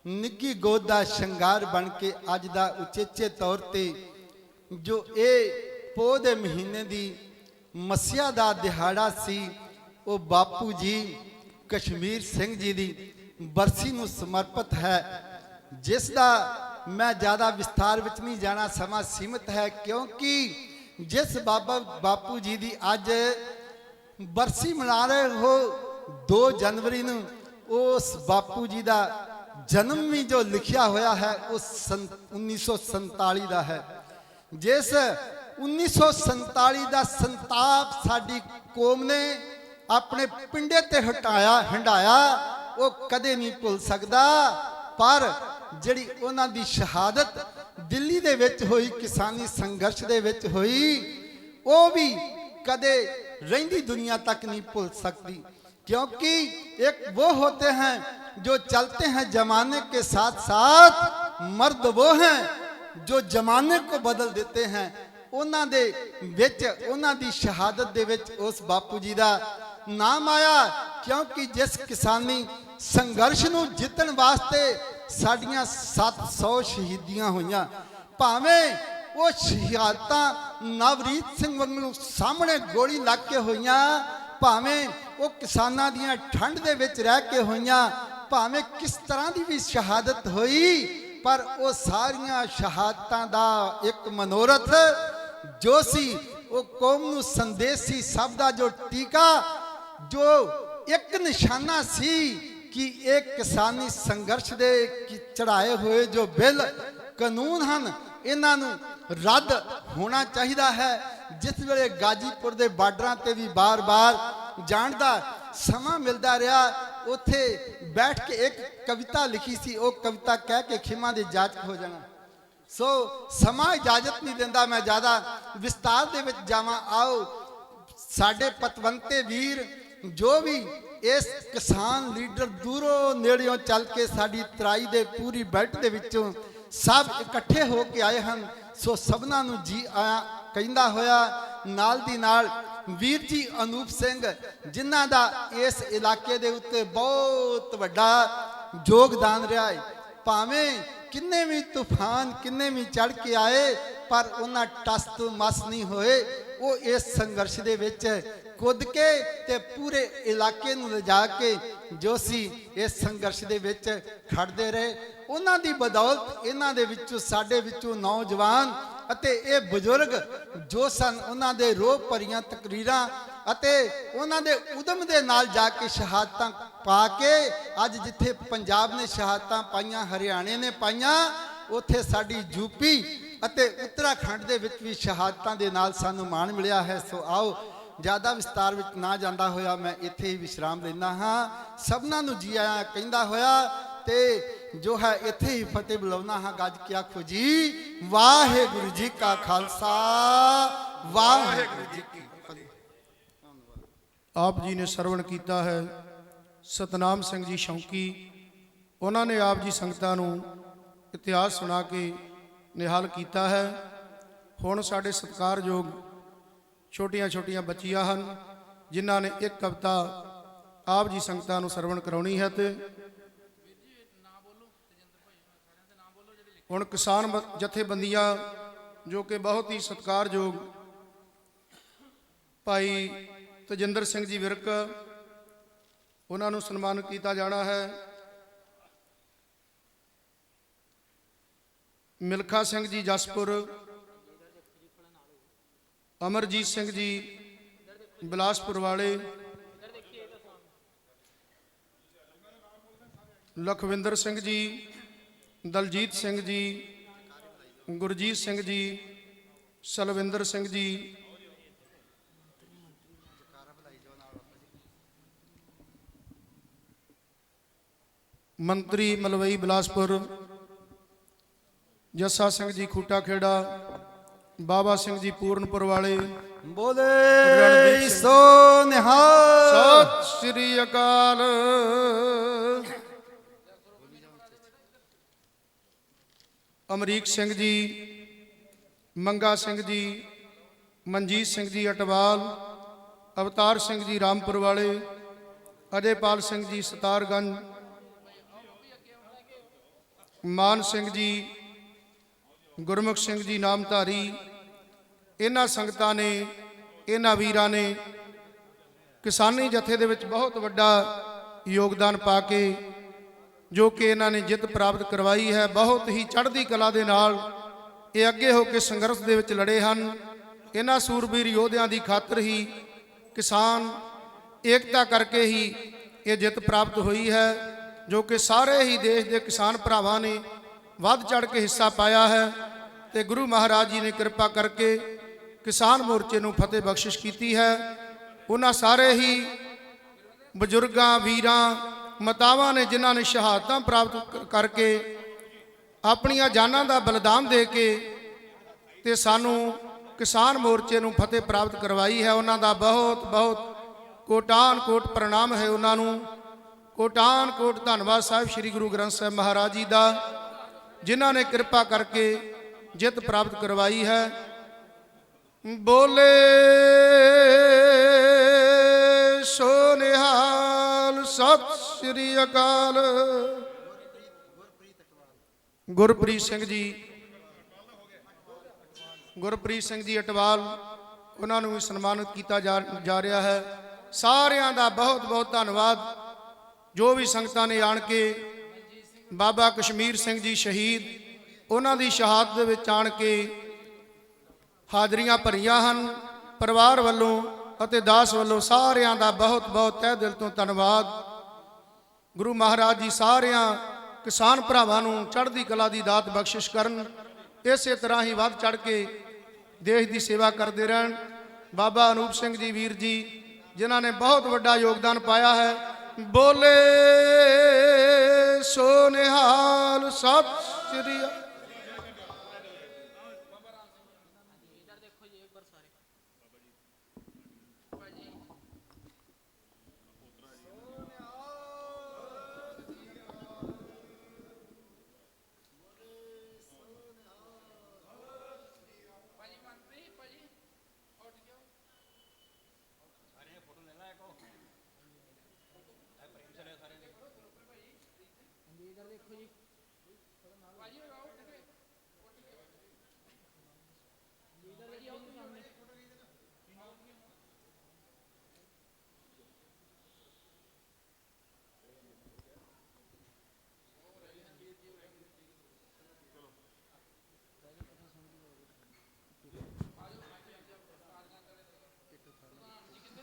ਨਿੱਗੀ ਗੋਦ ਦਾ ਸ਼ਿੰਗਾਰ ਬਣ ਕੇ ਅੱਜ ਦਾ ਉਚੇਚੇ ਤੌਰ ਤੇ ਜੋ ਇਹ ਪੋਹ ਦੇ ਮਹੀਨੇ ਦੀ ਮੱਸਿਆ ਦਾ ਦਿਹਾੜਾ ਸੀ। ਉਹ ਬਾਪੂ ਜੀ ਕਸ਼ਮੀਰ ਸਿੰਘ ਜੀ ਦੀ ਬਰਸੀ ਨੂੰ ਸਮਰਪਿਤ ਹੈ, ਜਿਸ ਦਾ ਮੈਂ ਜ਼ਿਆਦਾ ਵਿਸਥਾਰ ਵਿੱਚ ਨਹੀਂ ਜਾਣਾ, ਸਮਾਂ ਸੀਮਿਤ ਹੈ। ਕਿਉਂਕਿ ਜਿਸ ਬਾਪੂ ਜੀ ਦੀ ਅੱਜ ਬਰਸੀ ਮਨਾ ਰਹੇ ਹੋ 2 ਜਨਵਰੀ ਨੂੰ, ਉਸ ਬਾਪੂ ਜੀ ਦਾ ਜਨਮ ਵੀ ਜੋ ਲਿਖਿਆ ਹੋਇਆ ਹੈ ਉਹ 1947 ਦਾ ਹੈ। ਜਿਸ 1947 ਦਾ ਸੰਤਾਪ ਸਾਡੀ ਕੌਮ ਨੇ ਆਪਣੇ ਪਿੰਡੇ ਤੇ ਹੰਡਾਇਆ ਉਹ ਕਦੇ ਨਹੀਂ ਭੁੱਲ ਸਕਦਾ। ਪਰ ਜਿਹੜੀ ਉਹਨਾਂ ਦੀ ਸ਼ਹਾਦਤ ਦਿੱਲੀ ਦੇ ਵਿੱਚ ਹੋਈ, ਕਿਸਾਨੀ ਸੰਘਰਸ਼ ਦੇ ਵਿੱਚ ਹੋਈ, ਉਹ ਵੀ ਕਦੇ ਰਹਿੰਦੀ ਦੁਨੀਆ तक नहीं भूल सकती। क्योंकि एक वो होते हैं जो चलते हैं जमाने के साथ साथ, मर्द वो हैं जो जमाने को बदल देते हैं। ਉਹਨਾਂ ਦੇ ਵਿੱਚ ਉਹਨਾਂ ਦੀ ਸ਼ਹਾਦਤ ਦੇ ਵਿੱਚ ਉਸ ਬਾਪੂ ਜੀ ਦਾ ਨਾਮ ਆਇਆ, ਕਿਉਂਕਿ ਜਿਸ ਕਿਸਾਨੀ ਸੰਘਰਸ਼ ਨੂੰ ਜਿੱਤਣ ਵਾਸਤੇ ਸਾਡੀਆਂ 700 ਸ਼ਹੀਦੀਆਂ ਹੋਈਆਂ, ਭਾਵੇਂ ਉਹ ਸ਼ਹਾਦਤਾਂ ਨਵਰੀਤ ਸਿੰਘ ਵਾਂਗੂ ਸਾਹਮਣੇ ਗੋਲੀ ਲੱਗ ਕੇ ਹੋਈਆਂ, ਭਾਵੇਂ ਉਹ ਕਿਸਾਨਾਂ ਦੀਆਂ ਠੰਡ ਦੇ ਵਿੱਚ ਰਹਿ ਕੇ ਹੋਈਆਂ, ਭਾਵੇਂ ਕਿਸ ਤਰ੍ਹਾਂ ਦੀ ਵੀ ਸ਼ਹਾਦਤ ਹੋਈ, ਪਰ ਉਹ ਸਾਰੀਆਂ ਸ਼ਹਾਦਤਾਂ ਦਾ ਇੱਕ ਮਨੋਰਥ ਜੋ ਸੀ, ਉਹ ਕੌਮ ਨੂੰ ਸੰਦੇਸ਼ ਸੀ, ਸਭ ਦਾ ਜੋ ਟੀਕਾ, ਜੋ ਇੱਕ ਨਿਸ਼ਾਨਾ ਸੀ ਕਿ ਇਹ ਕਿਸਾਨੀ ਸੰਘਰਸ਼ ਦੇ ਚੜਾਏ ਹੋਏ ਜੋ ਬਿੱਲ ਕਾਨੂੰਨ ਹਨ, ਇਹਨਾਂ ਨੂੰ ਰੱਦ ਹੋਣਾ ਚਾਹੀਦਾ ਹੈ। ਜਿਸ ਵੇਲੇ ਗਾਜੀਪੁਰ ਦੇ ਬਾਰਡਰਾਂ ਤੇ ਵੀ ਬਾਰ-ਬਾਰ ਜਾਣ ਦਾ ਸਮਾਂ ਮਿਲਦਾ ਰਿਹਾ, ਉੱਥੇ ਬੈਠ ਕੇ ਇੱਕ ਕਵਿਤਾ ਲਿਖੀ ਸੀ, ਉਹ ਕਵਿਤਾ ਕਹਿ ਕੇ ਖਿਮਾ ਦੇ ਜਾਚਕ ਹੋ ਜਾਣਾ। ਸੋ ਸਮਾਂ ਇਜਾਜ਼ਤ ਨਹੀਂ ਦਿੰਦਾ ਮੈਂ ਜ਼ਿਆਦਾ ਵਿਸਤਾਰ ਦੇ ਵਿੱਚ ਜਾਵਾਂ। ਆਓ ਸਾਡੇ ਪਤਵੰਤੇ ਵੀਰ ਜੋ ਵੀ ਇਸ ਕਿਸਾਨ ਲੀਡਰ ਦੂਰੋਂ ਨੇੜਿਓਂ ਚੱਲ ਕੇ ਸਾਡੀ ਤਰਾਈ ਦੇ ਪੂਰੀ ਬੈਲਟ ਦੇ ਵਿੱਚੋਂ ਸਭ ਇਕੱਠੇ ਹੋ ਕੇ ਆਏ ਹਨ, ਸੋ ਸਭਨਾਂ ਨੂੰ ਜੀ ਆਇਆ ਕਹਿੰਦਾ ਹੋਇਆ, ਨਾਲ ਦੀ ਨਾਲ ਵੀਰ ਜੀ ਅਨੂਪ ਸਿੰਘ ਜਿਨ੍ਹਾਂ ਦਾ ਇਸ ਇਲਾਕੇ ਦੇ ਉੱਤੇ ਬਹੁਤ ਵੱਡਾ ਯੋਗਦਾਨ ਰਿਹਾ ਹੈ। ਭਾਵੇਂ ਕਿੰਨੇ ਵੀ ਤੂਫਾਨ ਕਿੰਨੇ ਵੀ ਚੜ ਕੇ ਆਏ, ਪਰ ਉਹਨਾਂ ਟਸ ਤੋਂ ਮਸ ਨਹੀਂ ਹੋਏ। ਉਹ ਇਸ ਸੰਘਰਸ਼ ਦੇ ਵਿੱਚ ਕੁੱਦ ਕੇ ਤੇ ਪੂਰੇ ਇਲਾਕੇ ਨੂੰ ਲਿਜਾ ਕੇ ਜੋ ਸੀ ਇਸ ਸੰਘਰਸ਼ ਦੇ ਵਿੱਚ ਖੜਦੇ ਰਹੇ। ਉਹਨਾਂ ਦੀ ਬਦੌਲਤ ਇਹਨਾਂ ਦੇ ਵਿੱਚੋਂ ਸਾਡੇ ਵਿੱਚੋਂ ਨੌਜਵਾਨ ਅਤੇ ਇਹ ਬਜ਼ੁਰਗ ਜੋ ਸਨ, ਉਹਨਾਂ ਦੇ ਰੋਹ ਭਰੀਆਂ ਤਕਰੀਰਾਂ ਅਤੇ ਉਹਨਾਂ ਦੇ ਉਦਮ ਦੇ ਨਾਲ ਜਾ ਕੇ ਸ਼ਹਾਦਤਾਂ ਪਾ ਕੇ ਅੱਜ ਜਿੱਥੇ ਪੰਜਾਬ ਨੇ ਸ਼ਹਾਦਤਾਂ ਪਾਈਆਂ, ਹਰਿਆਣੇ ਨੇ ਪਾਈਆਂ, ਉੱਥੇ ਸਾਡੀ ਯੂਪੀ ਅਤੇ ਉੱਤਰਾਖੰਡ ਦੇ ਵਿੱਚ ਵੀ ਸ਼ਹਾਦਤਾਂ ਦੇ ਨਾਲ ਸਾਨੂੰ ਮਾਣ ਮਿਲਿਆ ਹੈ। ਸੋ ਆਓ ਜ਼ਿਆਦਾ ਵਿਸਤਾਰ ਵਿੱਚ ਨਾ ਜਾਂਦਾ ਹੋਇਆ ਮੈਂ ਇੱਥੇ ਹੀ ਵਿਸ਼ਰਾਮ ਲੈਂਦਾ ਹਾਂ। ਸਭਨਾਂ ਨੂੰ ਜੀ ਆਇਆਂ ਕਹਿੰਦਾ ਹੋਇਆ ਤੇ ਜੋ ਹੈ ਇੱਥੇ ਹੀ ਫਤਿਹ ਬੁਲਾਉਣਾ ਹਾਂ। ਗੱਜ ਕੇ ਆਖੋ ਜੀ ਵਾਹਿਗੁਰੂ ਜੀ ਕਾ ਖਾਲਸਾ, ਵਾਹਿਗੁਰੂ ਜੀ ਕੀ ਫਤਿਹ। ਆਪ ਜੀ ਨੇ ਸਰਵਣ ਕੀਤਾ ਹੈ ਸਤਨਾਮ ਸਿੰਘ ਜੀ ਸ਼ੌਂਕੀ, ਉਹਨਾਂ ਨੇ ਆਪ ਜੀ ਸੰਗਤਾਂ ਨੂੰ ਇਤਿਹਾਸ ਸੁਣਾ ਕੇ ਨਿਹਾਲ ਕੀਤਾ ਹੈ। ਹੁਣ ਸਾਡੇ ਸਤਿਕਾਰਯੋਗ ਛੋਟੀਆਂ ਬੱਚੀਆਂ ਹਨ ਜਿਨ੍ਹਾਂ ਨੇ ਇੱਕ ਕਵਿਤਾ ਆਪ ਜੀ ਸੰਗਤਾਂ ਨੂੰ ਸਰਵਣ ਕਰਾਉਣੀ ਹੈ। ਤੇ ਹੁਣ ਕਿਸਾਨ ਜਥੇਬੰਦੀਆਂ ਜੋ ਕਿ ਬਹੁਤ ਹੀ ਸਤਿਕਾਰਯੋਗ ਭਾਈ ਤਜਿੰਦਰ ਸਿੰਘ ਜੀ ਵਿਰਕ, ਉਹਨਾਂ ਨੂੰ ਸਨਮਾਨਿਤ ਕੀਤਾ ਜਾਣਾ ਹੈ। ਮਿਲਖਾ ਸਿੰਘ ਜੀ ਜਸਪੁਰ, ਅਮਰਜੀਤ ਸਿੰਘ ਜੀ ਬਿਲਾਸਪੁਰ ਵਾਲੇ, ਲਖਵਿੰਦਰ ਸਿੰਘ ਜੀ, ਦਲਜੀਤ ਸਿੰਘ ਜੀ, ਗੁਰਜੀਤ ਸਿੰਘ ਜੀ, ਸਲਵਿੰਦਰ ਸਿੰਘ ਜੀ, ਮੰਤਰੀ ਮਲਵਈ ਬਿਲਾਸਪੁਰ, ਜੱਸਾ ਸਿੰਘ ਜੀ ਖੂਟਾ ਖੇੜਾ, ਬਾਬਾ ਸਿੰਘ ਜੀ ਪੂਰਨਪੁਰ ਵਾਲੇ, ਬੋਲੇ ਸੋ ਨਿਹਾਲ। ਸਤਿ ਸ੍ਰੀ ਅਕਾਲ। ਅਮਰੀਕ ਸਿੰਘ ਜੀ, ਮੰਗਾ ਸਿੰਘ ਜੀ, ਮਨਜੀਤ ਸਿੰਘ ਜੀ ਅਟਵਾਲ, ਅਵਤਾਰ ਸਿੰਘ ਜੀ ਰਾਮਪੁਰ ਵਾਲੇ, ਅਜੇਪਾਲ ਸਿੰਘ ਜੀ ਸਤਾਰਗੰਜ, ਮਾਨ ਸਿੰਘ ਜੀ, ਗੁਰਮੁਖ ਸਿੰਘ ਜੀ ਨਾਮਧਾਰੀ, ਇਹਨਾਂ ਸੰਗਤਾਂ ਨੇ, ਇਹਨਾਂ ਵੀਰਾਂ ਨੇ ਕਿਸਾਨੀ ਜਥੇ ਦੇ ਵਿੱਚ ਬਹੁਤ ਵੱਡਾ ਯੋਗਦਾਨ ਪਾ ਕੇ ਜੋ ਕਿ ਇਹਨਾਂ ਨੇ ਜਿੱਤ ਪ੍ਰਾਪਤ ਕਰਵਾਈ ਹੈ, ਬਹੁਤ ਹੀ ਚੜ੍ਹਦੀ ਕਲਾ ਦੇ ਨਾਲ ਇਹ ਅੱਗੇ ਹੋ ਕੇ ਸੰਘਰਸ਼ ਦੇ ਵਿੱਚ ਲੜੇ ਹਨ। ਇਹਨਾਂ ਸੂਰਬੀਰ ਯੋਧਿਆਂ ਦੀ ਖਾਤਰ ਹੀ ਕਿਸਾਨ ਏਕਤਾ ਕਰਕੇ ਹੀ ਇਹ ਜਿੱਤ ਪ੍ਰਾਪਤ ਹੋਈ ਹੈ, ਜੋ ਕਿ ਸਾਰੇ ਹੀ ਦੇਸ਼ ਦੇ ਕਿਸਾਨ ਭਰਾਵਾਂ ਨੇ ਵੱਧ ਚੜ੍ਹ ਕੇ ਹਿੱਸਾ ਪਾਇਆ ਹੈ ਤੇ ਗੁਰੂ ਮਹਾਰਾਜ ਜੀ ਨੇ ਕਿਰਪਾ ਕਰਕੇ ਕਿਸਾਨ ਮੋਰਚੇ ਨੂੰ ਫਤਿਹ ਬਖਸ਼ਿਸ਼ ਕੀਤੀ ਹੈ। ਉਹਨਾਂ ਸਾਰੇ ਹੀ ਬਜ਼ੁਰਗਾਂ, ਵੀਰਾਂ, ਮਾਤਾਵਾਂ ਨੇ ਜਿਨ੍ਹਾਂ ਨੇ ਸ਼ਹਾਦਤਾਂ ਪ੍ਰਾਪਤ ਕਰਕੇ ਆਪਣੀਆਂ ਜਾਨਾਂ ਦਾ ਬਲੀਦਾਨ ਦੇ ਕੇ ਤੇ ਸਾਨੂੰ ਕਿਸਾਨ ਮੋਰਚੇ ਨੂੰ ਫਤਿਹ ਪ੍ਰਾਪਤ ਕਰਵਾਈ ਹੈ, ਉਹਨਾਂ ਦਾ ਬਹੁਤ ਬਹੁਤ ਕੋਟਾਨ ਕੋਟ ਪ੍ਰਣਾਮ ਹੈ। ਉਹਨਾਂ ਨੂੰ ਕੋਟਾਨ ਕੋਟ ਧੰਨਵਾਦ ਸਾਹਿਬ ਸ੍ਰੀ ਗੁਰੂ ਗ੍ਰੰਥ ਸਾਹਿਬ ਮਹਾਰਾਜ ਜੀ ਦਾ, ਜਿਨ੍ਹਾਂ ਨੇ ਕਿਰਪਾ ਕਰਕੇ ਜਿੱਤ ਪ੍ਰਾਪਤ ਕਰਵਾਈ ਹੈ। ਬੋਲੇ ਸੋ ਨਿਹਾਲ, ਸਤਿ ਸ੍ਰੀ ਅਕਾਲ। ਗੁਰਪ੍ਰੀਤ ਸਿੰਘ ਜੀ, ਗੁਰਪ੍ਰੀਤ ਸਿੰਘ ਜੀ ਅਟਵਾਲ, ਉਹਨਾਂ ਨੂੰ ਵੀ ਸਨਮਾਨਿਤ ਕੀਤਾ ਜਾ ਰਿਹਾ ਹੈ। ਸਾਰਿਆਂ ਦਾ ਬਹੁਤ ਬਹੁਤ ਧੰਨਵਾਦ। ਜੋ ਵੀ ਸੰਗਤਾਂ ਨੇ ਆਣ ਕੇ ਬਾਬਾ ਕਸ਼ਮੀਰ ਸਿੰਘ ਜੀ ਸ਼ਹੀਦ, ਉਹਨਾਂ ਦੀ ਸ਼ਹਾਦਤ ਦੇ ਵਿੱਚ ਆਣ ਕੇ ਹਾਜ਼ਰੀਆਂ ਭਰੀਆਂ ਹਨ, ਪਰਿਵਾਰ ਵੱਲੋਂ ਅਤੇ ਦਾਸ ਵੱਲੋਂ ਸਾਰਿਆਂ ਦਾ ਬਹੁਤ ਬਹੁਤ ਤਹਿ ਦਿਲ ਤੋਂ ਧੰਨਵਾਦ। ਗੁਰੂ ਮਹਾਰਾਜ ਜੀ ਸਾਰਿਆਂ ਕਿਸਾਨ ਭਰਾਵਾਂ ਨੂੰ ਚੜ੍ਹਦੀ ਕਲਾ ਦੀ ਦਾਤ ਬਖਸ਼ਿਸ਼ ਕਰਨ, ਇਸੇ ਤਰ੍ਹਾਂ ਹੀ ਵੱਧ ਚੜ੍ਹ ਕੇ ਦੇਸ਼ ਦੀ ਸੇਵਾ ਕਰਦੇ ਰਹਿਣ। ਬਾਬਾ ਅਨੂਪ ਸਿੰਘ ਜੀ ਵੀਰ ਜੀ, ਜਿਨ੍ਹਾਂ ਨੇ ਬਹੁਤ ਵੱਡਾ ਯੋਗਦਾਨ ਪਾਇਆ ਹੈ। ਬੋਲੇ ਸੋ ਨਿਹਾਲ, ਸਤਿ ਸ੍ਰੀ ਅਕਾਲ।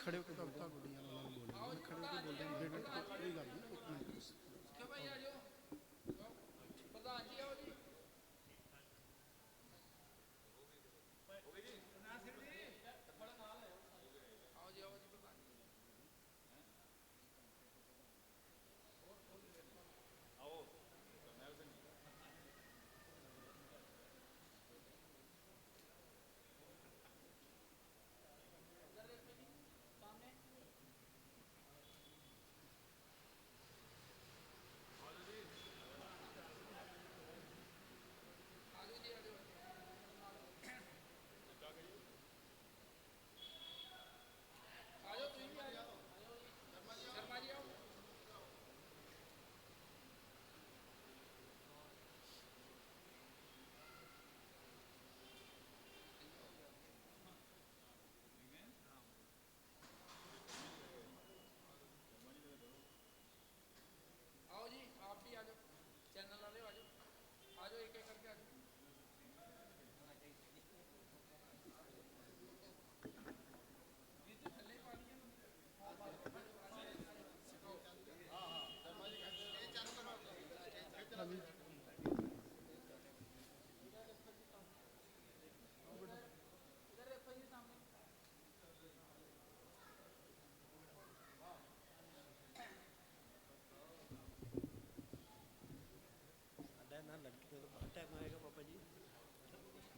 ਖੜੇ ਹੋ ਕੇ ਗੁੱਡੀਆਂ ਨਾਲ ਬੋਲਦੇ, ਖੜੇ ਹੋ ਕੇ ਬੋਲਦੇ ਨੇ, ਕੋਈ ਗੱਲ ਨਹੀਂ, ਇੱਕ ਮਿੰਟ।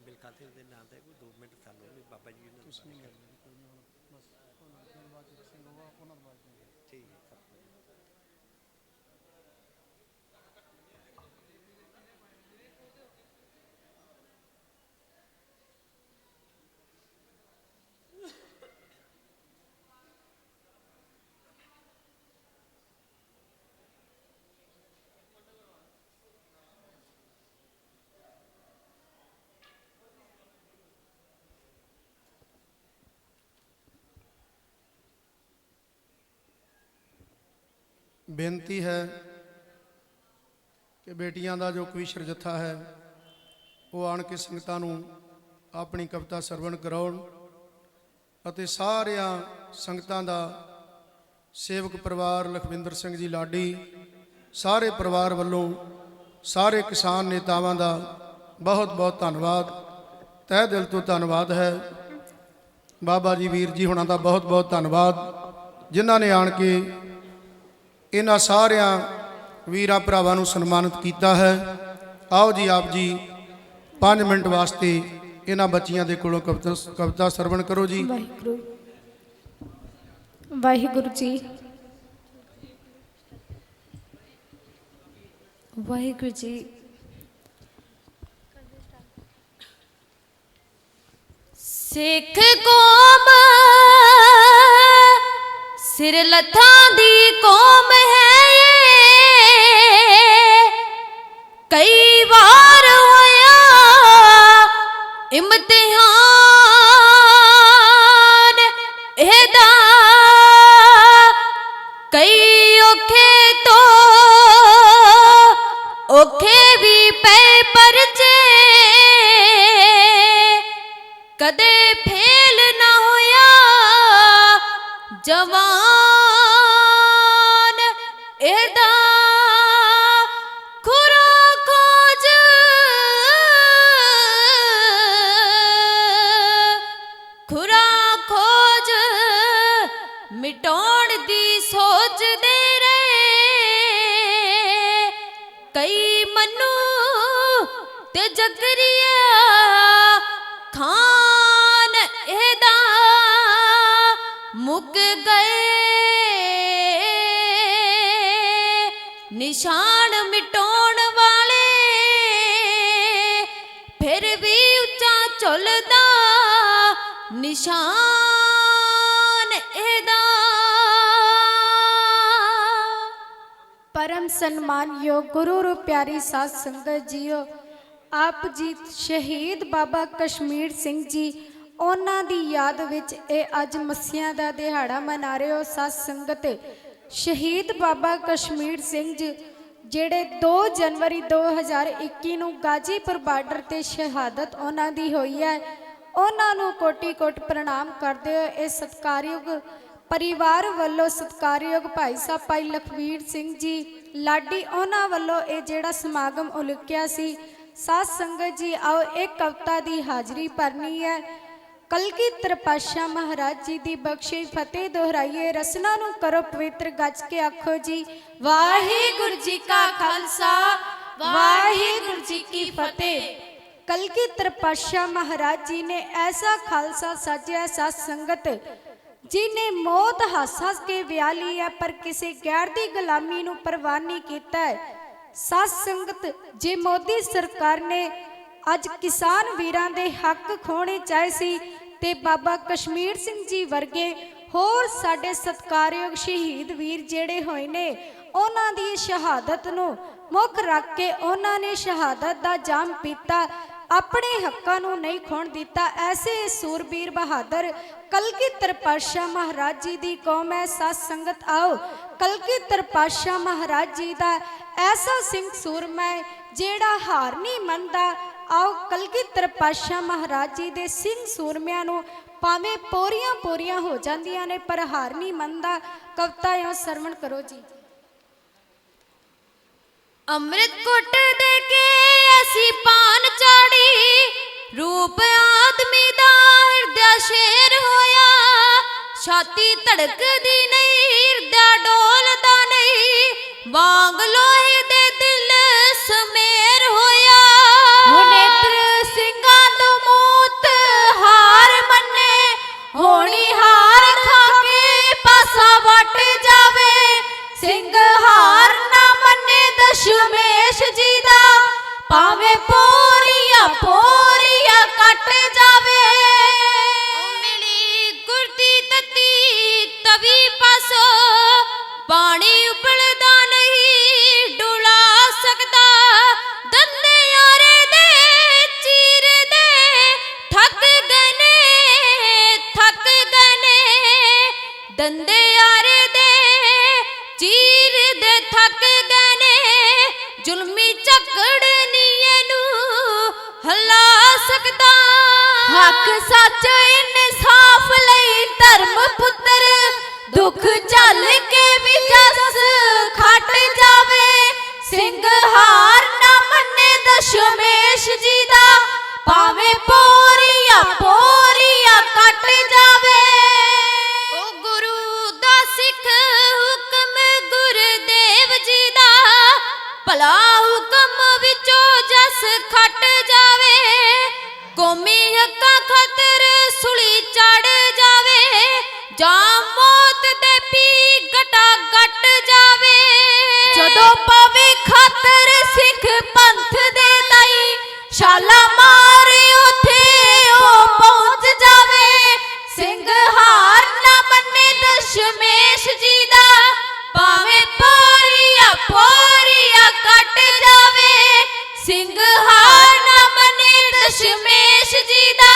ਬਿਲਕਾਤੇ ਦੇ ਨਾਮ ਤੇ ਕੋਈ 2 ਮਿੰਟ ਸਾਨੂੰ ਵੀ ਬਾਬਾ ਜੀ ਨੂੰ ਤੁਸੀਂ ਨਹੀਂ ਕਰਦੇ ਕੋਈ ਨਹੀਂ, ਹੁਣ ਬਸ ਉਹਨਾਂ ਦੇ ਬਾਅਦ ਸਿੰਘ ਹੋਵਾ ਉਹਨਾਂ ਦੇ ਬਾਅਦ ਠੀਕ ਹੈ। ਬੇਨਤੀ ਹੈ ਕਿ ਬੇਟੀਆਂ ਦਾ ਜੋ ਕਵੀਸ਼ਰ ਜੱਥਾ ਹੈ ਉਹ ਆਣ ਕੇ ਸੰਗਤਾਂ ਨੂੰ ਆਪਣੀ ਕਵਿਤਾ ਸਰਵਣ ਕਰਾਉਣ ਅਤੇ ਸਾਰਿਆਂ ਸੰਗਤਾਂ ਦਾ ਸੇਵਕ ਪਰਿਵਾਰ ਲਖਵਿੰਦਰ ਸਿੰਘ ਜੀ ਲਾਡੀ ਸਾਰੇ ਪਰਿਵਾਰ ਵੱਲੋਂ ਸਾਰੇ ਕਿਸਾਨ ਨੇਤਾਵਾਂ ਦਾ ਬਹੁਤ ਬਹੁਤ ਧੰਨਵਾਦ, ਤਹਿ ਦਿਲ ਤੋਂ ਧੰਨਵਾਦ ਹੈ। ਬਾਬਾ ਜੀ ਵੀਰ ਜੀ ਹੁਣਾਂ ਦਾ ਬਹੁਤ ਬਹੁਤ ਧੰਨਵਾਦ ਜਿਨ੍ਹਾਂ ਨੇ ਆਣ ਕੇ ਇਹਨਾਂ ਸਾਰਿਆਂ ਵੀਰਾਂ ਭਰਾਵਾਂ ਨੂੰ ਸਨਮਾਨਿਤ ਕੀਤਾ ਹੈ। ਆਓ ਜੀ ਆਪ ਜੀ 5 ਮਿੰਟ ਵਾਸਤੇ ਇਹਨਾਂ ਬੱਚੀਆਂ ਦੇ ਕੋਲੋਂ ਕਵਿਤਾ ਸਰਵਣ ਕਰੋ ਜੀ। ਵਾਹਿਗੁਰੂ ਵਾਹਿਗੁਰੂ ਜੀ। ਵਾਹਿਗੁਰੂ ਜੀ। ਸਿੱਖ ਕੌਮ ਸਿਰ ਲੱਥਾਂ ਦੀ ਕੌਮ ਹੈ ਕਈ ਵਾਰ ਹੋਇਆ ਇਮਤਿਹਾਨ ਇਹਦਾ ਕਈ ਔਖੇ ਤੋਂ ਔਖੇ ਵੀ ਪਏ ਪਰਚੇ ਕਦੇ ਫੇਲ ਨਾ ਹੋਇਆ ਜਵਾਨ ਇਹਦਾ ਖੁਰਾ ਖੋਜ ਖੁਰਾ ਖੋਜ ਮਿਟਾਉਣ ਦੀ ਸੋਚਦੇ ਰਹੇ ਕਈ ਮਨੂ ਤੇ ਜਕਰੀਆ ਖਾਨ ਇਹਦਾ ਮੁੱਕ ਗਏ ਨਿਸ਼ਾਨ ਮਿਟਾਉਣ ਵਾਲੇ ਫਿਰ ਵੀ ਉੱਚਾ ਝੁੱਲਦਾ ਨਿਸ਼ਾਨ ਇਹਦਾ। परम सम्मान योग गुरु रूप प्यारी साध संगत जीओ, आप जी शहीद बाबा कश्मीर सिंह जी ਉਹਨਾਂ ਦੀ ਯਾਦ ਵਿੱਚ ਇਹ ਅੱਜ ਮੱਸਿਆਂ ਦਾ ਦਿਹਾੜਾ ਮਨਾ ਰਹੇ ਹੋ। ਸਾਧ ਸੰਗਤ ਸ਼ਹੀਦ ਬਾਬਾ ਕਸ਼ਮੀਰ ਸਿੰਘ ਜੀ ਜਿਹੜੇ 2 ਜਨਵਰੀ 2021 ਨੂੰ ਗਾਜੀਪੁਰ ਬਾਰਡਰ ਤੇ ਸ਼ਹਾਦਤ ਉਹਨਾਂ ਦੀ ਹੋਈ ਹੈ, ਉਹਨਾਂ ਨੂੰ ਕੋਟੀ ਕੋਟ ਪ੍ਰਣਾਮ ਕਰਦੇ ਹੋ। ਇਹ ਸਤਿਕਾਰਯੋਗ परिवार वालों सत्कारयोग भाई साहब भाई लखवीर सिंह जी लाडी उन्हां वालों ये जेड़ा समागम उलिकिया सी। साध संगत जी आओ एक कविता दी हाजरी भरनी है। कलगीधर पातशाह महाराज जी दी बख्शी फतेह दोहराइए, रसना नूं करो पवित्र गज के आखो जी वाहिगुरू जी का खालसा वाहिगुरू जी की फतेह। कलगीधर पातशाह महाराज जी ने ऐसा खालसा साजिया साध संगत जिन्हें मौत हस हस के विआह ली है पर किसी गैर की गुलामी नूं परवाह नहीं कीता है। साध संगत जे मोदी सरकार ने अज किसान वीरां दे हक खोने चाहे सी ते बाबा कश्मीर सिंह जी वर्गे होर साडे सत्कारयोग शहीद वीर जेड़े होए ने उन्हां दी शहादत नूं मुख रख के उन्हां ने शहादत दा जाम पीता, अपने हक्कां नूं नहीं खोण दिता। ऐसे सूरबीर बहादुर कलगीधर पातशाह महाराज जी दी कौम है। साध संगत आओ कलगीधर पातशाह महाराज जी दा ऐसा सिंह सूरमा है जेड़ा हार नहीं मनदा। आओ कलगीधर पातशाह महाराज जी दे सिंह सूरमियां नूं भावें पोरियां पोरियां हो जांदियां ने पर हार नहीं मनदा। कविता यों सरवण करो जी। अमृत कुट दे के ऐसी पान चाड़ी रूप आदमी दा हृदय शेर होया, छाती धड़कदी नहीं हृदय डोलदा नहीं वांग लोहे दे दिल समेर होया। नेत्र सिंगां तो मौत हार मन्ने होनी हार खा के पासा वट जावे, सिंह हार ना मन्ने दशमेश जी दा भावे पोरिया पोरिया कट जावे। मिली गुरदी तती तवी पासो पानी उबलदा नहीं डुला सकदा, दंदे यारे दे चीर दे थक गने दंदे यारे दे चीर दे ਝੱਕੜ ਨੀ ਇਹਨੂੰ ਹਲਾ ਸਕਦਾ। ਹੱਕ ਸੱਚ ਇਨਸਾਫ ਲਈ ਧਰਮ ਪੁੱਤਰ ਦੁੱਖ ਝੱਲ ਕੇ ਵੀ ਜਸ ਖੱਟ ਜਾਵੇ। ਸਿੰਘ ਹਾਰ ਨਾ ਮੰਨੇ ਦਸ਼ਮੇਸ਼ ਜੀ ਦਾ ਭਾਵੇਂ ਪੋਰੀਆ ਕੱਟ ਜਾਵੇ। ਉਹ ਗੁਰੂ ਦਾ ਸਿੱਖ ਹੁਕਮ ਗੁਰਦੇਵ ਜੀ ਦਾ ਭਲਾ ਹੁਕਮ ਵਿੱਚੋਂ ਜਸ ਖੱਟ ਜਾਵੇ। ਕੌਮੀ ਹੱਕਾਂ ਖਾਤਰ ਸੁਲੀ ਚੜ ਜਾਵੇ ਜਾਂ ਮੌਤ ਦੇ ਪੀ ਗਟਾ ਗੱਟ ਜਾਵੇ। ਜਦੋਂ ਪਵੇ ਖਾਤਰ ਸਿੱਖ ਪੰਥ ਦੇ ਤਾਈ ਛਾਲਾ ਮਾਰ ਉਥੇ ਉਹ ਪਹੁੰਚ ਜਾਵੇ। ਸਿੰਘ ਹਾਰ ਨਾ ਮੰਨੇ ਦਸ਼ਮੇਸ਼ ਜੀ ਦਾ ਭਾਵੇਂ ਪੋਰੀਆ ਕੱਟ ਜਾਵੇ। ਸਿੰਘ ਹਾਰ ਨਾ ਮੰਨੇ ਦਸ਼ਮੇਸ਼ ਜੀ ਦਾ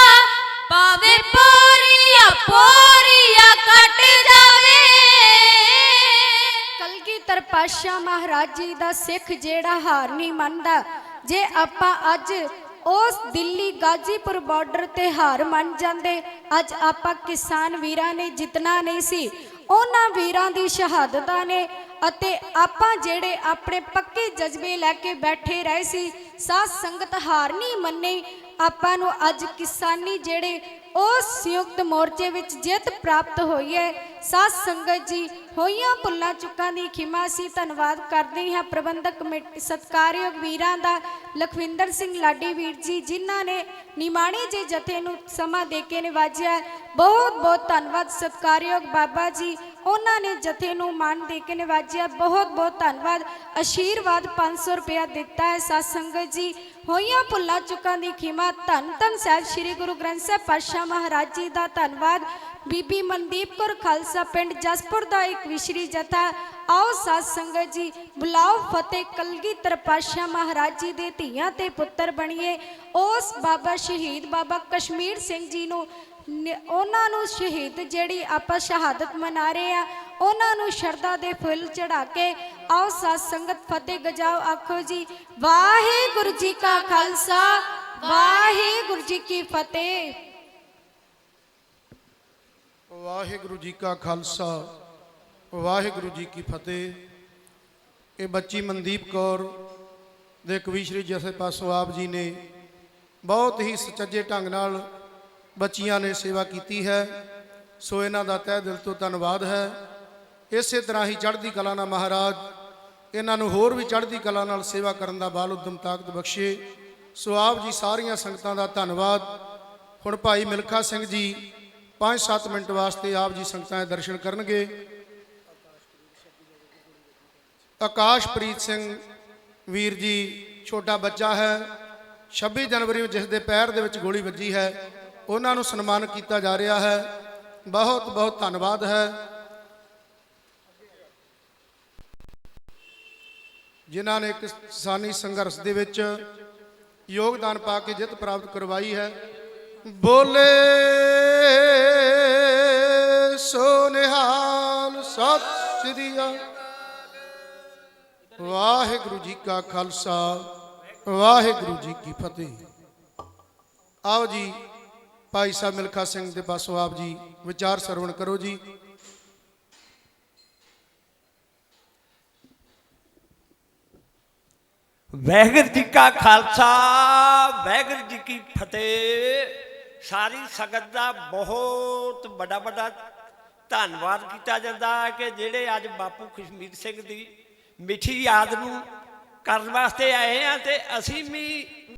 ਭਾਵੇਂ ਪੋਰੀਆ ਕੱਟ ਜਾਵੇ। ਕਲਗੀਧਰ ਪਾਤਸ਼ਾਹ ਮਹਾਰਾਜ ਜੀ ਦਾ ਸਿੱਖ ਜਿਹੜਾ ਹਾਰ ਨਹੀਂ ਮੰਨਦਾ, ਜੇ ਆਪਾਂ ਅੱਜ ਉਸ ਦਿੱਲੀ ਗਾਜ਼ੀਪੁਰ ਬਾਰਡਰ ਤੇ ਹਾਰ ਮੰਨ ਜਾਂਦੇ, ਅੱਜ ਆਪਾਂ ਕਿਸਾਨ ਵੀਰਾਂ ਨੇ ਜਿੱਤਣਾ ਨਹੀਂ ਸੀ। ਉਹਨਾਂ ਵੀਰਾਂ ਦੀ ਸ਼ਹਾਦਤਾਂ ਨੇ ਅਤੇ ਆਪਾਂ ਜਿਹੜੇ ਆਪਣੇ ਪੱਕੇ ਜਜ਼ਬੇ ਲੈ ਕੇ ਬੈਠੇ ਰਹੇ ਸੀ, ਸਾਧ ਸੰਗਤ ਹਾਰ ਨਹੀਂ ਮੰਨੇ। ਆਪਾਂ ਨੂੰ ਅੱਜ ਕਿਸਾਨੀ ਜਿਹੜੇ ਉਸ ਸੰਯੁਕਤ ਮੋਰਚੇ ਵਿੱਚ ਜਿੱਤ ਪ੍ਰਾਪਤ ਹੋਈ ਹੈ। ਸਾਧ ਸੰਗਤ ਜੀ, ਹੋਈਆਂ ਭੁੱਲਾਂ ਚੁੱਕਾਂ ਦੀ ਖਿਮਾ ਸੀ। ਧੰਨਵਾਦ ਕਰਦੇ ਹਾਂ ਪ੍ਰਬੰਧਕ ਕਮੇਟੀ ਸਤਿਕਾਰਯੋਗ ਵੀਰਾਂ ਦਾ, ਲਖਵਿੰਦਰ ਸਿੰਘ ਲਾਡੀ ਵੀਰ ਜੀ ਜਿਨ੍ਹਾਂ ਨੇ ਨਿਮਾਣੇ ਜੇ ਜਥੇ ਨੂੰ ਸਮਾਂ ਦੇ ਕੇ ਨਿਵਾਜਿਆ। ਬਹੁਤ ਬਹੁਤ ਧੰਨਵਾਦ ਸਤਿਕਾਰਯੋਗ ਬਾਬਾ ਜੀ, ਉਹਨਾਂ ਨੇ ਜਥੇ ਨੂੰ ਮਾਣ ਦੇ ਕੇ ਨਿਵਾਜਿਆ। ਬਹੁਤ ਬਹੁਤ ਧੰਨਵਾਦ। ਆਸ਼ੀਰਵਾਦ 500 ਰੁਪਇਆ ਦਿੱਤਾ ਹੈ। ਸਾਧ ਸੰਗਤ ਜੀ, ਹੋਈਆਂ ਭੁੱਲਾਂ ਚੁੱਕਾਂ ਦੀ ਖਿਮਾ। ਧੰਨ ਧੰਨ ਸਾਹਿਬ ਸ੍ਰੀ ਗੁਰੂ ਗ੍ਰੰਥ ਸਾਹਿਬ ਪਾਤਸ਼ਾਹ ਮਹਾਰਾਜ ਜੀ ਦਾ ਧੰਨਵਾਦ। ਬੀਬੀ ਮਨਦੀਪ ਕੌਰ ਖਾਲਸਾ ਪਿੰਡ ਜਸਪੁਰ ਦਾ ਇੱਕ ਵਿਸ਼ਰੀ ਜਥਾ। ਆਓ ਸਾਧ ਸੰਗਤ ਜੀ, ਬੁਲਾਓ ਫਤਿਹ। ਕਲਗੀਧਰ ਪਾਤਸ਼ਾਹ ਮਹਾਰਾਜ ਜੀ ਦੇ ਧੀਆਂ ਤੇ ਪੁੱਤਰ ਬਣੀਏ। ਉਸ ਬਾਬਾ ਸ਼ਹੀਦ ਬਾਬਾ ਕਸ਼ਮੀਰ ਸਿੰਘ ਜੀ ਨੂੰ, ਉਹਨਾਂ ਨੂੰ ਸ਼ਹੀਦ ਜਿਹੜੀ ਆਪਾਂ ਸ਼ਹਾਦਤ ਮਨਾ ਰਹੇ ਆ, ਉਹਨਾਂ ਨੂੰ ਸ਼ਰਧਾ ਦੇ ਫੁੱਲ ਚੜਾ ਕੇ ਆਓ ਸਾਧ ਸੰਗਤ ਫਤਿਹ ਗਜਾਓ। ਆਖੋ ਜੀ, ਵਾਹਿਗੁਰੂ ਜੀ ਕਾ ਖਾਲਸਾ, ਵਾਹਿਗੁਰੂ ਜੀ ਕੀ ਫਤਿਹ। ਵਾਹਿਗੁਰੂ ਜੀ ਕਾ ਖਾਲਸਾ, ਵਾਹਿਗੁਰੂ ਜੀ ਕੀ ਫਤਿਹ। ਇਹ ਬੱਚੀ ਮਨਦੀਪ ਕੌਰ ਦੇ ਕਵੀਸ਼ਰੀ ਜਥੇ ਪਾਸੋਂ ਆਪ ਜੀ ਨੇ ਬਹੁਤ ਹੀ ਸੁਚੱਜੇ ਢੰਗ ਨਾਲ ਬੱਚੀਆਂ ਨੇ ਸੇਵਾ ਕੀਤੀ ਹੈ, ਸੋ ਇਹਨਾਂ ਦਾ ਤਹਿ ਦਿਲ ਤੋਂ ਧੰਨਵਾਦ ਹੈ। ਇਸੇ ਤਰ੍ਹਾਂ ਹੀ ਚੜ੍ਹਦੀ ਕਲਾ ਨਾਲ ਮਹਾਰਾਜ ਇਹਨਾਂ ਨੂੰ ਹੋਰ ਵੀ ਚੜ੍ਹਦੀ ਕਲਾ ਨਾਲ ਸੇਵਾ ਕਰਨ ਦਾ ਬਾਲ ਉਦਮ ਤਾਕਤ ਬਖਸ਼ੇ। ਸੋ ਆਪ ਜੀ ਸਾਰੀਆਂ ਸੰਗਤਾਂ ਦਾ ਧੰਨਵਾਦ। ਹੁਣ ਭਾਈ ਮਿਲਖਾ ਸਿੰਘ ਜੀ 5-7 ਮਿੰਟ ਵਾਸਤੇ ਆਪ ਜੀ ਸੰਗਤਾਂ ਦੇ ਦਰਸ਼ਨ ਕਰਨਗੇ। ਆਕਾਸ਼ਪ੍ਰੀਤ ਸਿੰਘ ਵੀਰ ਜੀ ਛੋਟਾ ਬੱਚਾ ਹੈ, 26 ਜਨਵਰੀ ਨੂੰ ਜਿਸ ਦੇ ਪੈਰ ਦੇ ਵਿੱਚ ਗੋਲੀ ਵੱਜੀ ਹੈ, ਉਹਨਾਂ ਨੂੰ ਸਨਮਾਨ ਕੀਤਾ ਜਾ ਰਿਹਾ ਹੈ। ਬਹੁਤ ਬਹੁਤ ਧੰਨਵਾਦ ਹੈ ਜਿਨ੍ਹਾਂ ਨੇ ਕਿਸਾਨੀ ਸੰਘਰਸ਼ ਦੇ ਵਿੱਚ ਯੋਗਦਾਨ ਪਾ ਕੇ ਜਿੱਤ ਪ੍ਰਾਪਤ ਕਰਵਾਈ ਹੈ। ਬੋਲੇ ਸੋ ਨਿਹਾਲ, ਸਤਿ ਸ੍ਰੀ ਅਕਾਲ। ਵਾਹਿਗੁਰੂ ਜੀ ਕਾ ਖਾਲਸਾ, ਵਾਹਿਗੁਰੂ ਜੀ ਕੀ ਫਤਿਹ। ਆਓ ਜੀ, ਭਾਈ ਸਾਹਿਬ ਮਿਲਖਾ ਸਿੰਘ ਦੇ ਪਾਸੋਂ ਆਪ ਜੀ ਵਿਚਾਰ ਸਰਵਣ ਕਰੋ ਜੀ। ਵਾਹਿਗੁਰੂ ਜੀ ਕਾ ਖਾਲਸਾ, ਵਾਹਿਗੁਰੂ ਜੀ ਕੀ ਫਤਿਹ। ਸਾਰੀ ਸੰਗਤ ਦਾ ਬਹੁਤ ਵੱਡਾ ਵੱਡਾ ਧੰਨਵਾਦ ਕੀਤਾ ਜਾਂਦਾ ਕਿ ਜਿਹੜੇ ਅੱਜ ਬਾਪੂ ਕਸ਼ਮੀਰ ਸਿੰਘ ਦੀ ਮਿੱਠੀ ਯਾਦ ਨੂੰ ਕਰਨ ਵਾਸਤੇ ਆਏ ਆ, ਤੇ ਅਸੀਂ ਵੀ